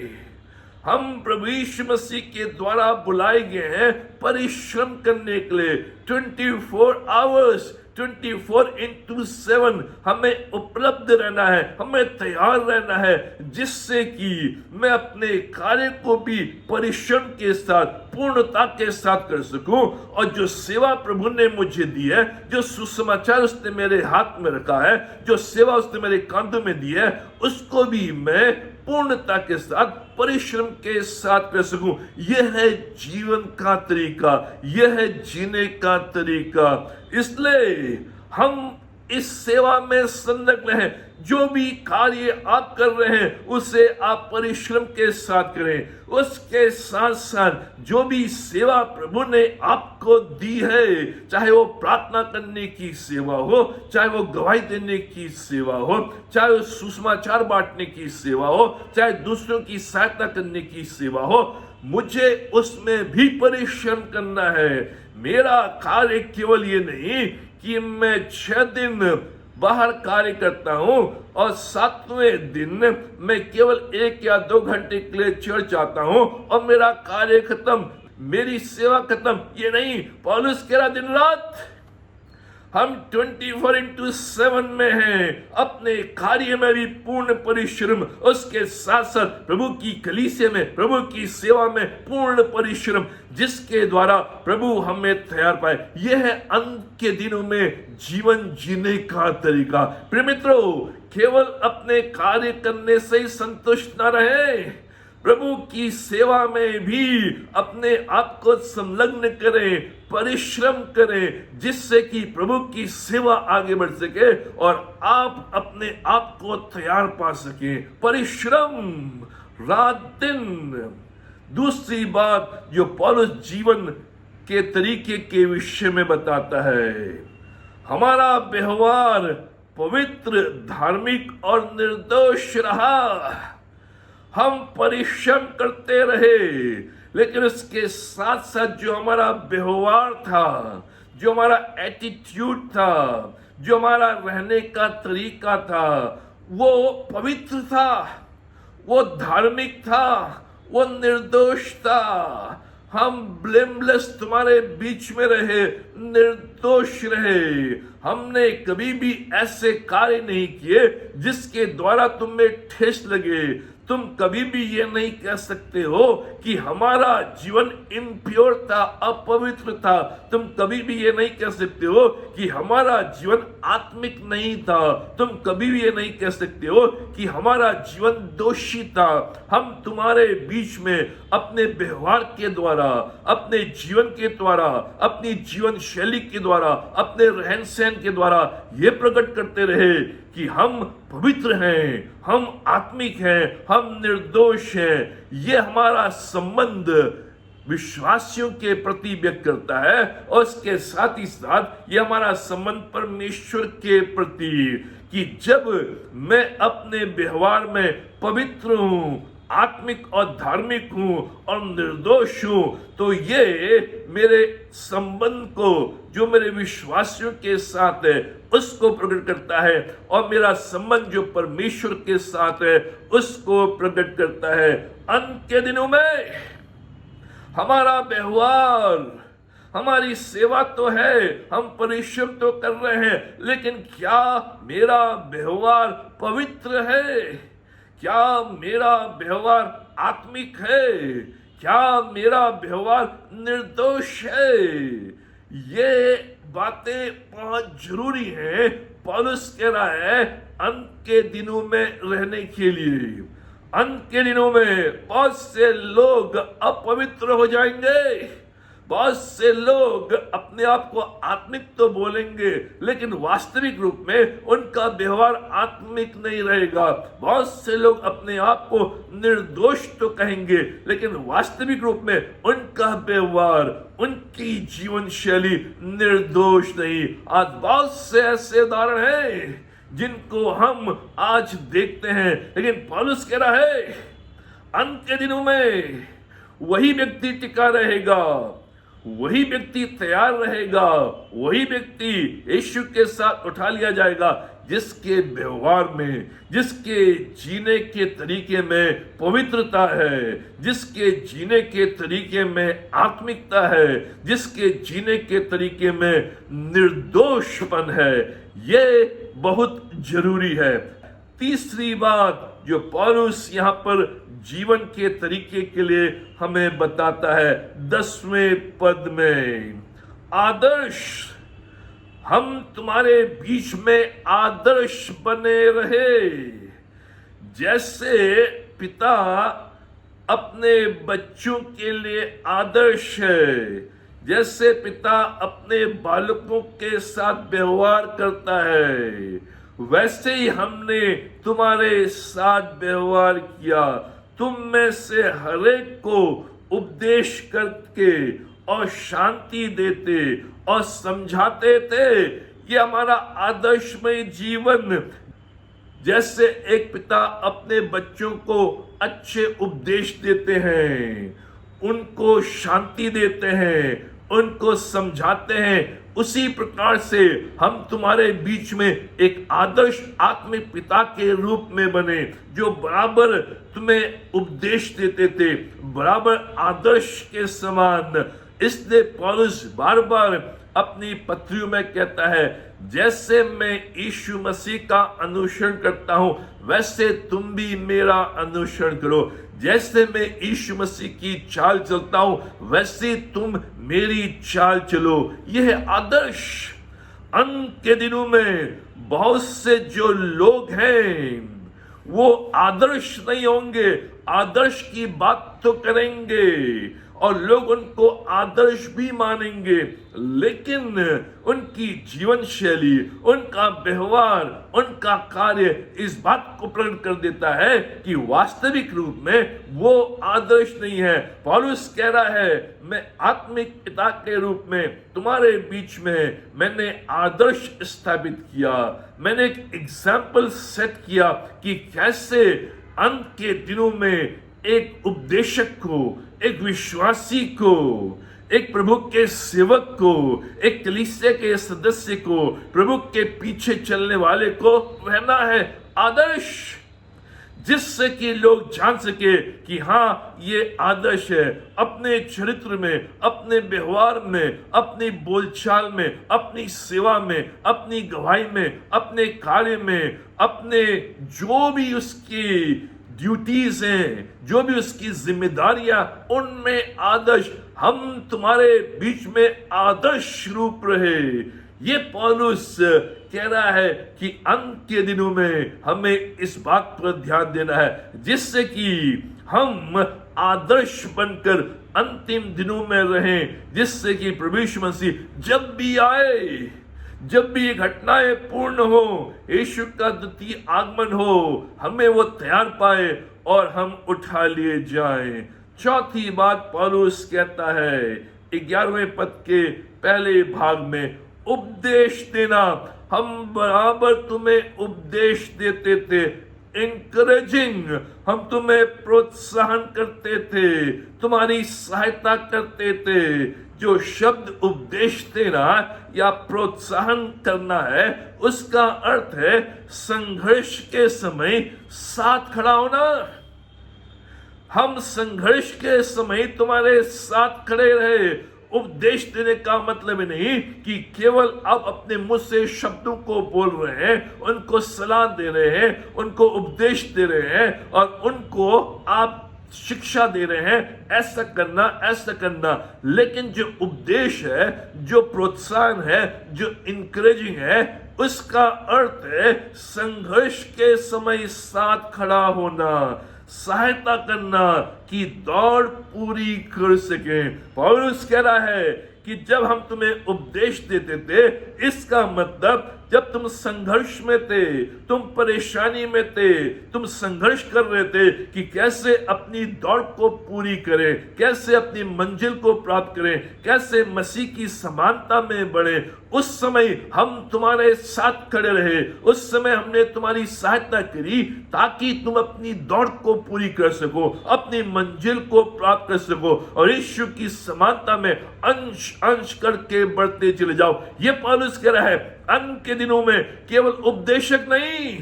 S1: हम प्रभु यीशु मसीह के द्वारा बुलाए गए हैं परिश्रम करने के लिए। 24 आवर्स 24/7 हमें उपलब्ध रहना है, हमें तैयार रहना है, जिससे कि मैं अपने कार्य को भी परिश्रम के साथ, पूर्णता के साथ कर सकूं, और जो सेवा प्रभु ने मुझे दी है, जो सुसमाचार उसने मेरे हाथ में रखा है, जो सेवा उसने मेरे कांधों में दी है, उसको भी मैं पूर्णता के साथ, परिश्रम के साथ कर सकूं। यह है जीवन का तरीका, यह है जीने का तरीका। इसलिए हम इस सेवा में संलग्न हैं। जो भी कार्य आप कर रहे हैं उसे आप परिश्रम के साथ करें। उसके साथ साथ जो भी सेवा प्रभु ने आपको दी है, चाहे वो प्रार्थना करने की सेवा हो, चाहे वो गवाही देने की सेवा हो, चाहे वो सुसमाचार बांटने की सेवा हो, चाहे दूसरों की सहायता करने की सेवा हो, मुझे उसमें भी परिश्रम करना है। मेरा कार्य केवल ये नहीं कि मैं 6 दिन बाहर कार्य करता हूं और 7वें दिन मैं केवल 1 या 2 घंटे के लिए चर्च आता हूं और मेरा कार्य खत्म, मेरी सेवा खत्म। ये नहीं, पौलुस कह रहा दिन रात हम 24/7 में हैं, अपने कार्य में भी पूर्ण परिश्रम, उसके साथ साथ प्रभु की कलीसिया में, प्रभु की सेवा में पूर्ण परिश्रम, जिसके द्वारा प्रभु हमें तैयार पाए। यह है अंत के दिनों में जीवन जीने का तरीका। प्रिय मित्रों, केवल अपने कार्य करने से ही संतुष्ट न रहे, प्रभु की सेवा में भी अपने आप को संलग्न करें, परिश्रम करें, जिससे कि प्रभु की सेवा आगे बढ़ सके और आप अपने आप को तैयार पा सकें। परिश्रम, रात दिन। दूसरी बात जो पौलुस जीवन के तरीके के विषय में बताता है, हमारा व्यवहार पवित्र, धार्मिक और निर्दोष रहा। हम परिश्रम करते रहे, लेकिन उसके साथ साथ जो हमारा व्यवहार था, जो हमारा एटीट्यूड था, जो हमारा रहने का तरीका था, वो पवित्र था, वो धार्मिक था, वो निर्दोष था। हम ब्लेमलेस तुम्हारे बीच में रहे, निर्दोष रहे। हमने कभी भी ऐसे कार्य नहीं किए जिसके द्वारा तुम्हें ठेस लगे। तुम कभी भी ये नहीं कह सकते हो कि हमारा जीवन इम्प्योर था, अपवित्र था। तुम कभी भी ये नहीं कह सकते हो कि हमारा जीवन आत्मिक नहीं था। तुम कभी भी ये नहीं कह सकते हो कि हमारा जीवन दोषी था। हम तुम्हारे बीच में अपने व्यवहार के द्वारा, अपने जीवन के द्वारा, अपनी जीवन शैली के द्वारा, अपने रहन सहन के द्वारा ये प्रकट करते रहे कि हम पवित्र हैं, हम आत्मिक हैं, हम निर्दोष हैं। ये हमारा संबंध विश्वासियों के प्रति व्यक्त करता है और इसके साथ ही साथ ये हमारा संबंध परमेश्वर के प्रति, कि जब मैं अपने व्यवहार में पवित्र हूं, आत्मिक और धार्मिक हूं और निर्दोष हूं, तो ये मेरे संबंध को, जो मेरे विश्वासियों के साथ है, उसको प्रकट करता है। और मेरा संबंध जो परमेश्वर के साथ है उसको प्रकट करता है। अंत के दिनों में हमारा व्यवहार, हमारी सेवा तो है, हम परिश्रम तो कर रहे हैं, लेकिन क्या मेरा व्यवहार पवित्र है? क्या मेरा व्यवहार आत्मिक है? क्या मेरा व्यवहार निर्दोष है? ये बातें बहुत जरूरी है। पौलुस कह रहा है अंत के दिनों में रहने के लिए। अंत के दिनों में बहुत से लोग अपवित्र हो जाएंगे। बहुत से लोग अपने आप को आत्मिक तो बोलेंगे, लेकिन वास्तविक रूप में उनका व्यवहार आत्मिक नहीं रहेगा। बहुत से लोग अपने आप को निर्दोष तो कहेंगे, लेकिन वास्तविक रूप में उनका व्यवहार, उनकी जीवन शैली निर्दोष नहीं। आज बहुत से ऐसे उदाहरण हैं जिनको हम आज देखते हैं, लेकिन पौलुस कह रहा है अंत के दिनों में वही व्यक्ति टिका रहेगा, वही व्यक्ति तैयार रहेगा, वही व्यक्ति यीशु के साथ उठा लिया जाएगा जिसके व्यवहार में, जिसके जीने के तरीके में पवित्रता है, जिसके जीने के तरीके में आत्मिकता है, जिसके जीने के तरीके में निर्दोषपन है। ये बहुत जरूरी है। तीसरी बात जो पौलुस यहाँ पर जीवन के तरीके के लिए हमें बताता है 10वें पद में, आदर्श। हम तुम्हारे बीच में आदर्श बने रहे। जैसे पिता अपने बच्चों के लिए आदर्श है, जैसे पिता अपने बालकों के साथ व्यवहार करता है, वैसे ही हमने तुम्हारे साथ व्यवहार किया। तुम में से हरेक को उपदेश करके और शांति देते और समझाते थे। ये हमारा आदर्शमय जीवन, जैसे एक पिता अपने बच्चों को अच्छे उपदेश देते हैं, उनको शांति देते हैं, उनको समझाते हैं, उसी प्रकार से हम तुम्हारे बीच में एक आदर्श आत्मिक पिता के रूप में बने, जो बराबर तुम्हें उपदेश देते थे, बराबर आदर्श के समान। इसलिए पौलुस बार बार अपनी पत्रियों में कहता है, जैसे मैं यीशु मसीह का अनुसरण करता हूं, वैसे तुम भी मेरा अनुसरण करो। जैसे मैं यीशु मसीह की चाल चलता हूं, वैसे तुम मेरी चाल चलो। यह आदर्श। अंत के दिनों में बहुत से जो लोग हैं वो आदर्श नहीं होंगे, आदर्श की बात तो करेंगे और लोग उनको आदर्श भी मानेंगे, लेकिन उनकी जीवन शैली, उनका व्यवहार, उनका कार्य इस बात को प्रकट कर देता है कि वास्तविक रूप में वो आदर्श नहीं है। पौलुस कह रहा है, मैं आत्मिक पिता के रूप में तुम्हारे बीच में मैंने आदर्श स्थापित किया, मैंने एक एग्जाम्पल सेट किया कि कैसे अंत के दिनों में एक उपदेशक को, एक विश्वासी को, एक प्रभु के सेवक को, एक कलीसिया के सदस्य को, प्रभु के पीछे चलने वाले को रहना है आदर्श। जिससे कि लोग जान सके कि हाँ, ये आदर्श है। अपने चरित्र में, अपने व्यवहार में, अपनी बोलचाल में, अपनी सेवा में, अपनी गवाही में, अपने कार्य में, अपने जो भी उसकी ड्यूटीज हैं, जो भी उसकी जिम्मेदारियां, उनमें आदर्श, हम तुम्हारे बीच में आदर्श रूप रहे। ये पौलुस कह रहा है कि अंत के दिनों में हमें इस बात पर ध्यान देना है जिससे कि हम आदर्श बनकर अंतिम दिनों में रहें, जिससे कि प्रभु यीशु मसीह जब भी आए, जब भी ये घटनाएं पूर्ण हो, यीशु का द्वितीय आगमन हो, हमें वो तैयार पाए और हम उठा लिए जाएं। चौथी बात पौलुस कहता है 11वें पद के पहले भाग में, उपदेश देना। हम बराबर तुम्हें उपदेश देते थे, इंकरेजिंग, हम तुम्हें प्रोत्साहन करते थे, तुम्हारी सहायता करते थे। जो शब्द उपदेश देना या प्रोत्साहन करना है, उसका अर्थ है संघर्ष के समय साथ खड़ा होना। हम संघर्ष के समय तुम्हारे साथ खड़े रहे। उपदेश देने का मतलब नहीं कि केवल आप अपने मुंह से शब्दों को बोल रहे हैं, उनको सलाह दे रहे हैं, उनको उपदेश दे रहे हैं और उनको आप शिक्षा दे रहे हैं, ऐसा करना, ऐसा करना। लेकिन जो उपदेश है, जो प्रोत्साहन है, जो इंकरेजिंग है, उसका अर्थ है संघर्ष के समय साथ खड़ा होना, सहायता करना कि दौड़ पूरी कर सके। पौलुस कह रहा है कि जब हम तुम्हें उपदेश देते थे, इसका मतलब जब तुम संघर्ष में थे, तुम परेशानी में थे, तुम संघर्ष कर रहे थे कि कैसे अपनी दौड़ को पूरी करें, कैसे अपनी मंजिल को प्राप्त करें, कैसे मसीह की समानता में बढ़े, उस समय हम तुम्हारे साथ खड़े रहे। उस समय हमने तुम्हारी सहायता करी ताकि तुम अपनी दौड़ को पूरी कर सको, अपनी मंजिल को प्राप्त कर सको और यीशु की समानता में अंश अंश करके बढ़ते चले जाओ। ये पौलुस कह रहा है अंत के दिनों में केवल उपदेशक नहीं,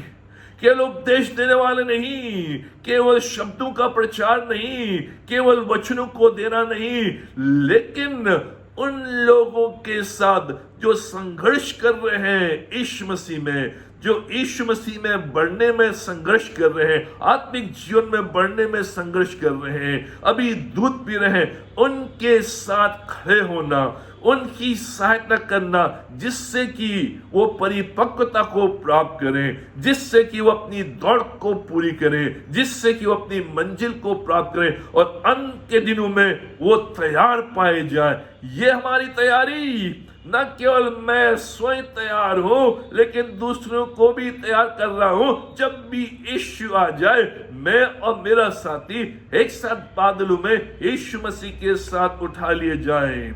S1: केवल उपदेश देने वाले नहीं, केवल शब्दों का प्रचार नहीं, केवल वचनों को देना नहीं, लेकिन उन लोगों के साथ जो संघर्ष कर रहे हैं यीशु मसीह में, जो यीशु मसीह में बढ़ने में संघर्ष कर रहे हैं, आत्मिक जीवन में बढ़ने में संघर्ष कर रहे हैं, अभी दूध पी रहे हैं, उनके साथ खड़े होना, उनकी सहायता करना, जिससे कि वो परिपक्वता को प्राप्त करें, जिससे कि वो अपनी दौड़ को पूरी करें, जिससे कि वो अपनी मंजिल को प्राप्त करें और अंत के दिनों में वो तैयार पाए जाए। ये हमारी तैयारी, न केवल मैं स्वयं तैयार हूं, लेकिन दूसरों को भी तैयार कर रहा हूं। जब भी यीशु आ जाए, मैं और मेरा साथी एक साथ बादलों में यीशु मसीह के साथ उठा लिए जाएं।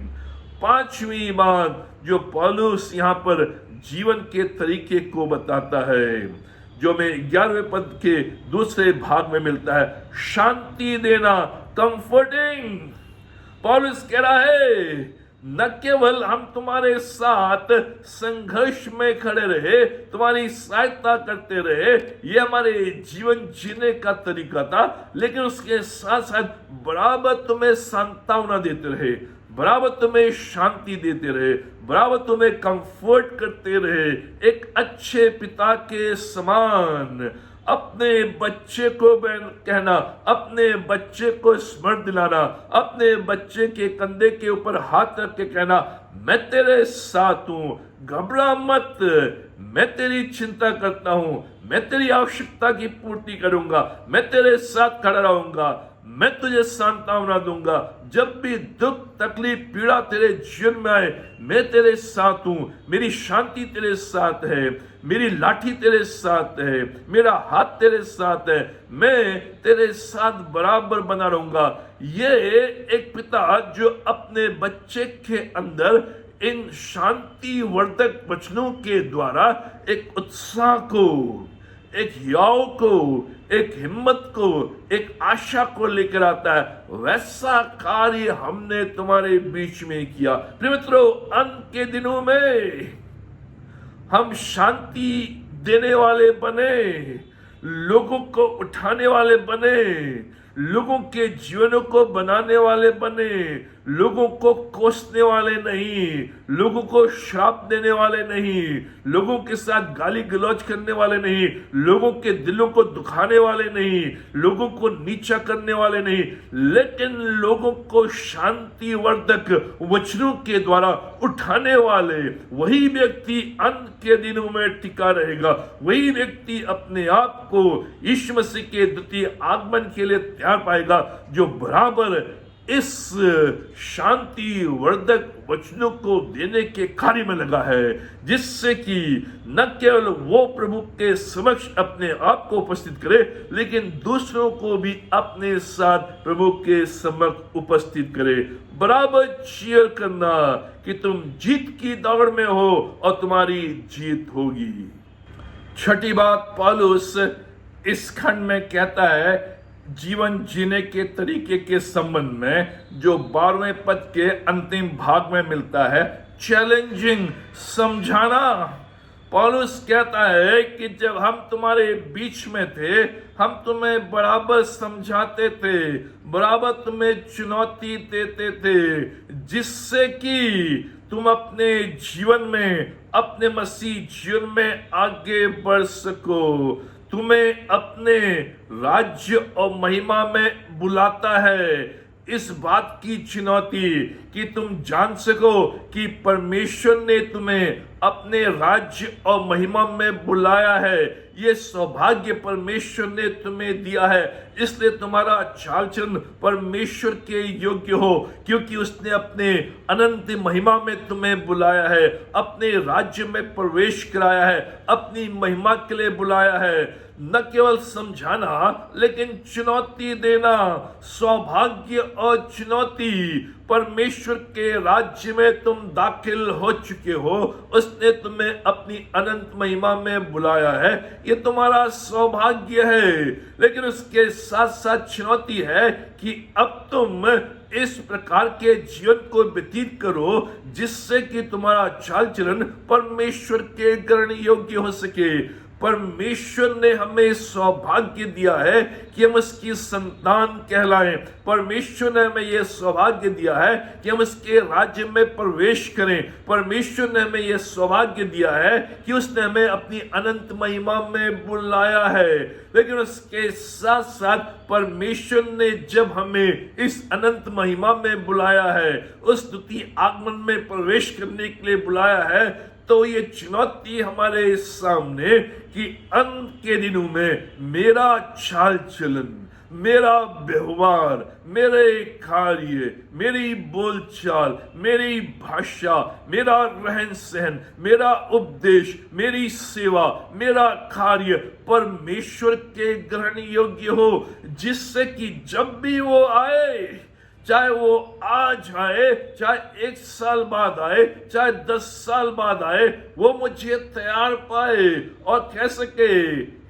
S1: पांचवी बात जो पौलुस यहाँ पर जीवन के तरीके को बताता है, जो हमें 11वें पद के दूसरे भाग में मिलता है, शांति देना, कंफर्टिंग। पौलुस कह रहा है न केवल हम तुम्हारे साथ संघर्ष में खड़े रहे, तुम्हारी सहायता करते रहे, ये हमारे जीवन जीने का तरीका था, लेकिन उसके साथ साथ बराबर तुम्हें सांत्वना देते रहे, बराबर तुम्हें शांति देते रहे, बराबर तुम्हें कंफर्ट करते रहे, एक अच्छे पिता के समान अपने बच्चे को कहना, अपने बच्चे को स्मरण दिलाना, अपने बच्चे के कंधे के ऊपर हाथ रख के कहना, मैं तेरे साथ हूं, घबरा मत, मैं तेरी चिंता करता हूं, मैं तेरी आवश्यकता की पूर्ति करूंगा, मैं तेरे साथ खड़ा रहूंगा, मैं तुझे सांत्वना दूंगा। जब भी दुख, तकलीफ, पीड़ा तेरे जीवन में आए, मैं तेरे साथ हूं, मेरी शांति तेरे साथ है, मेरी लाठी तेरे साथ है, मेरा हाथ तेरे साथ है, मैं तेरे साथ बराबर बना रहूंगा। ये एक पिता जो अपने बच्चे के अंदर इन शांति वर्धक वचनों के द्वारा एक उत्साह को, एक याव को, एक हिम्मत को, एक आशा को लेकर आता है, वैसा कार्य हमने तुम्हारे बीच में किया। प्रिय मित्रों, अंत के दिनों में हम शांति देने वाले बने, लोगों को उठाने वाले बने, लोगों के जीवनों को बनाने वाले बने, लोगों को कोसने वाले नहीं, लोगों को श्राप देने वाले नहीं, लोगों के साथ गाली गलौज करने वाले नहीं, लोगों के दिलों को दुखाने वाले नहीं, लोगों को नीचा करने वाले नहीं, लेकिन लोगों को शांति वर्धक वचनों के द्वारा उठाने वाले। वही व्यक्ति अंत के दिनों में टिका रहेगा, वही व्यक्ति अपने आप को यीशु मसीह के द्वितीय आगमन के लिए तैयार पाएगा, जो बराबर इस शांति वर्धक वचनों को देने के कार्य में लगा है, जिससे कि न केवल वो प्रभु के समक्ष अपने आप को उपस्थित करे, लेकिन दूसरों को भी अपने साथ प्रभु के समक्ष उपस्थित करे। बराबर चीयर करना कि तुम जीत की दौड़ में हो और तुम्हारी जीत होगी। छठी बात पौलुस इस खंड में कहता है जीवन जीने के तरीके के संबंध में, जो 12वें पद के अंतिम भाग में मिलता है, चैलेंजिंग, समझाना। पौलुस कहता है कि जब हम तुम्हारे बीच में थे, हम तुम्हें बराबर समझाते थे, बराबर तुम्हें चुनौती देते थे, जिससे कि तुम अपने जीवन में, अपने मसीह जीवन में आगे बढ़ सको। तुम्हें अपने राज्य और महिमा में बुलाता है। इस बात की चुनौती कि तुम जान सको कि परमेश्वर ने तुम्हें अपने राज्य और महिमा में बुलाया है। ये सौभाग्य परमेश्वर ने तुम्हें दिया है, इसलिए तुम्हारा चाल चलन परमेश्वर के योग्य हो, क्योंकि उसने अपने अनंत महिमा में तुम्हें बुलाया है, अपने राज्य में प्रवेश कराया है, अपनी महिमा के लिए बुलाया है। न केवल समझाना, लेकिन चुनौती देना। सौभाग्य और चुनौती। परमेश्वर के राज्य में तुम दाखिल हो चुके हो, उसने तुम्हें अपनी अनंत महिमा में बुलाया है, ये तुम्हारा सौभाग्य है। लेकिन उसके साथ साथ चुनौती है कि अब तुम इस प्रकार के जीवन को व्यतीत करो, जिससे कि तुम्हारा चाल चलन परमेश्वर के ग्रहण योग्य हो सके। परमेश्वर ने हमें सौभाग्य दिया है कि हम उसकी संतान कहलाएं। परमेश्वर ने हमें यह सौभाग्य दिया है कि हम उसके राज्य में प्रवेश करें। परमेश्वर ने हमें यह सौभाग्य दिया है कि उसने हमें अपनी अनंत महिमा में बुलाया है। लेकिन उसके साथ साथ परमेश्वर ने जब हमें इस अनंत महिमा में बुलाया है, उस द्वितीय आगमन में प्रवेश करने के लिए बुलाया है, तो ये चुनौती हमारे सामने कि अंत के दिनों में मेरा चाल चलन, मेरा व्यवहार, मेरे कार्य, मेरी बोलचाल, मेरी भाषा, मेरा रहन सहन, मेरा उपदेश, मेरी सेवा, मेरा कार्य परमेश्वर के ग्रहण योग्य हो, जिससे कि जब भी वो आए, चाहे वो आज आए, चाहे 1 साल बाद आए, चाहे 10 साल बाद आए, वो मुझे तैयार पाए और कह सके,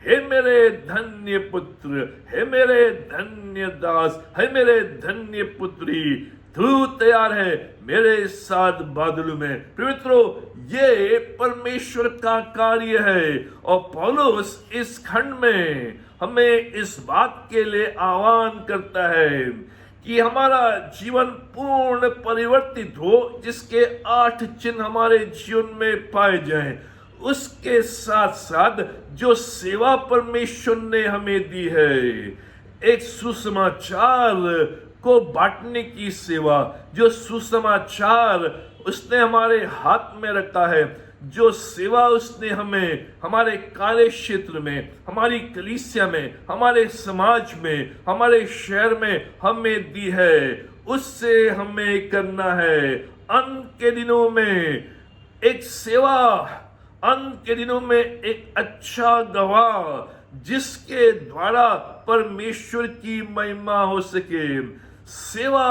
S1: हे मेरे धन्य पुत्र, हे मेरे धन्य दास, हे मेरे धन्य पुत्री, तू तैयार है मेरे साथ बादलों में। पवित्रों, ये परमेश्वर का कार्य है। और पौलुस इस खंड में हमें इस बात के लिए आह्वान करता है कि हमारा जीवन पूर्ण परिवर्तित हो, जिसके 8 चिन्ह हमारे जीवन में पाए जाएं। उसके साथ साथ जो सेवा परमेश्वर ने हमें दी है, एक सुसमाचार को बांटने की सेवा, जो सुसमाचार उसने हमारे हाथ में रखा है, जो सेवा उसने हमें हमारे कार्य क्षेत्र में, हमारी कलीसिया में, हमारे समाज में, हमारे शहर में हमें दी है, उससे हमें करना है। अंत के दिनों में एक सेवा, अंत के दिनों में एक अच्छा गवाह, जिसके द्वारा परमेश्वर की महिमा हो सके। सेवा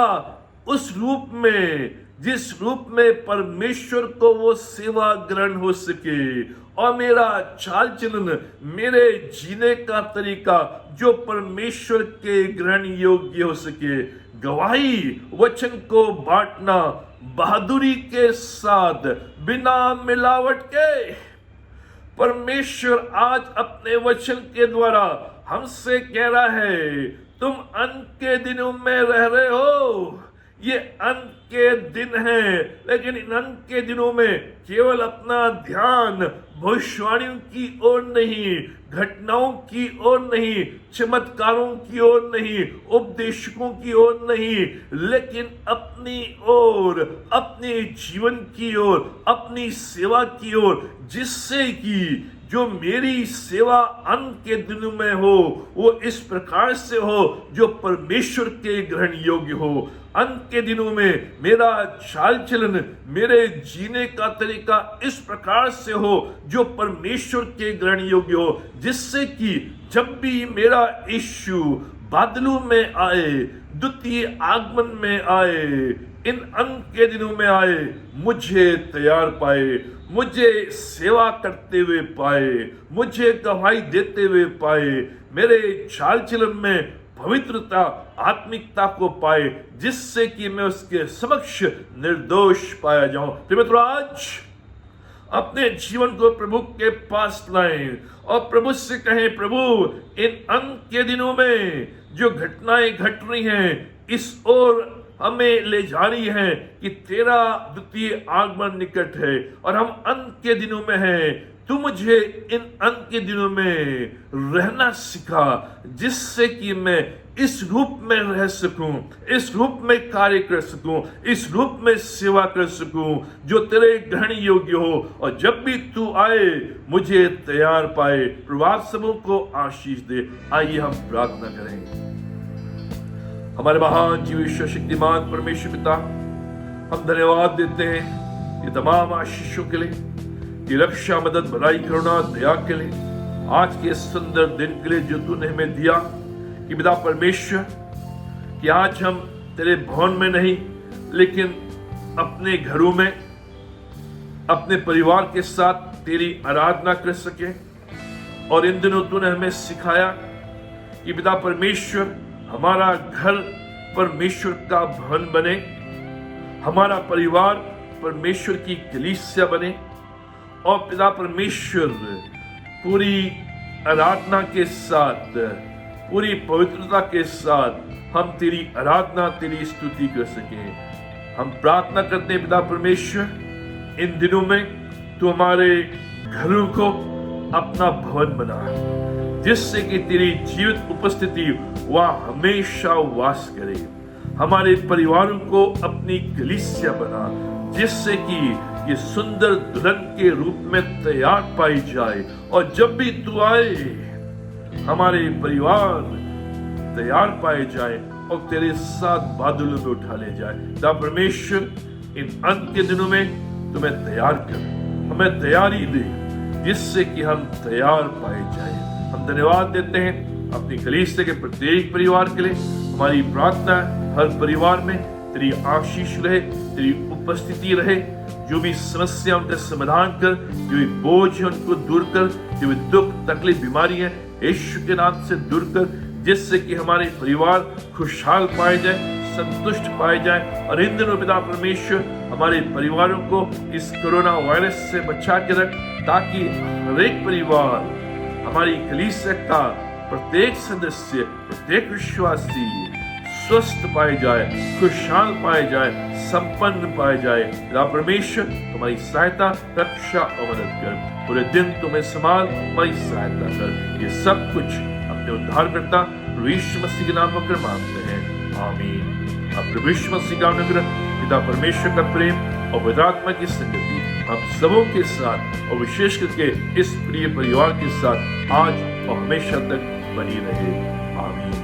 S1: उस रूप में, जिस रूप में परमेश्वर को वो सेवा ग्रहण हो सके, और मेरा चाल चलन, मेरे जीने का तरीका जो परमेश्वर के ग्रहण योग्य हो सके। गवाही, वचन को बांटना बहादुरी के साथ, बिना मिलावट के। परमेश्वर आज अपने वचन के द्वारा हमसे कह रहा है, तुम अंत के दिनों में रह रहे हो। ये अंत के दिन हैं, लेकिन इन अंत के दिनों में केवल अपना ध्यान भविष्यवाणियों की ओर नहीं, घटनाओं की ओर नहीं, चमत्कारों की ओर नहीं, उपदेशकों की ओर नहीं, लेकिन अपनी ओर, अपने जीवन की ओर, अपनी सेवा की ओर, जिससे कि जो मेरी सेवा अंत के दिनों में हो वो इस प्रकार से हो जो परमेश्वर के ग्रहण योग्य हो। अंत के दिनों में मेरा चाल चलन, मेरे जीने का तरीका इस प्रकार से हो जो परमेश्वर के ग्रहण योग्य हो, जिससे कि जब भी मेरा यीशु बादलों में आए, द्वितीय आगमन में आए, इन अंत के दिनों में आए, मुझे तैयार पाए, मुझे सेवा करते हुए पाए, मुझे गवाही देते हुए पाए, मेरे चाल चलन में पवित्रता, आत्मिकता को पाए, जिससे कि मैं उसके समक्ष निर्दोष पाया जाऊं। तो मित्रों, आज अपने जीवन को प्रभु के पास लाएं और प्रभु से कहें, प्रभु इन अंत के दिनों में जो घटनाएं घट रही हैं, इस ओर हमें ले जा रही है कि तेरा द्वितीय आगमन निकट है और हम अंत के दिनों में हैं। तू मुझे इन अंत के दिनों में रहना सिखा, जिससे कि मैं इस रूप में रह सकूं, इस रूप में कार्य कर सकूं, इस रूप में सेवा कर सकूं जो तेरे ग्रहण योग्य हो, और जब भी तू आए मुझे तैयार पाए। प्रभात समूह को आशीष दे। आइए हम प्रार्थना करें। हमारे महान जीवेश्वर शक्तिमान परमेश्वर पिता, हम धन्यवाद देते हैं ये तमाम आशीषों के लिए, ये रक्षा, मदद, भलाई, करुणा, दया के लिए, आज के सुंदर दिन के लिए जो तूने हमें दिया। कि पिता परमेश्वर, कि आज हम तेरे भवन में नहीं लेकिन अपने घरों में अपने परिवार के साथ तेरी आराधना कर सके। और इन दिनों तूने हमें सिखाया कि पिता परमेश्वर, हमारा घर परमेश्वर का भवन बने, हमारा परिवार परमेश्वर की कलीसिया बने, और पिता परमेश्वर पूरी आराधना के साथ, पूरी पवित्रता के साथ हम तेरी आराधना, तेरी स्तुति कर सके। हम प्रार्थना करते हैं पिता परमेश्वर, इन दिनों में तू हमारे घरों को अपना भवन बना, जिससे कि तेरी जीवित उपस्थिति वह हमेशा वास करे। हमारे परिवारों को अपनी कलीसिया बना, जिससे कि ये सुंदर दुल्हन के रूप में तैयार पाई जाए, और जब भी तू आए हमारे परिवार तैयार पाए जाए और तेरे साथ बादलों में उठा ले जाए। पिता परमेश्वर, इन अंत के दिनों में तुम्हें तैयार कर, हमें तैयारी दे, जिससे कि हम तैयार पाए जाए। हम धन्यवाद देते हैं अपनी कलीसिया के प्रत्येक परिवार के लिए। हमारी प्रार्थना हर परिवार में तेरी आशीष रहे, तेरी उपस्थिति रहे। जो भी समस्या उनका समाधान कर, जो भी बोझ है उनको दूर कर, जो भी दुख, तकलीफ, बीमारी है यीशु के नाम से दूर कर, जिससे कि हमारे परिवार खुशहाल पाए जाए, संतुष्ट पाए जाए। और इन दिनों पिता परमेश्वर, हमारे परिवारों को इस कोरोना वायरस से बचा के रख, ताकि हर एक परिवार, हमारी कलीसिया का प्रत्येक सदस्य, प्रत्येक विश्वासी स्वस्थ पाए जाए, खुशहाल पाए जाए, संपन्न पाए जाए। पिता परमेश्वर, तुम्हारी सहायता, रक्षा और मदद कर। पूरे दिन तुम्हें संभाल, हमारी सहायता कर। ये सब कुछ अपने उद्धारकर्ता प्रभु यीशु मसीह के नाम पर मांगते हैं, आमीन। अब प्रभु यीशु मसीह का अनुग्रह, पिता परमेश्वर का प्रेम और पवित्र आत्मा की संगति हम सबों के साथ, और विशेष करके इस प्रिय परिवार के साथ आज और हमेशा तक बनी रहे, आमीन।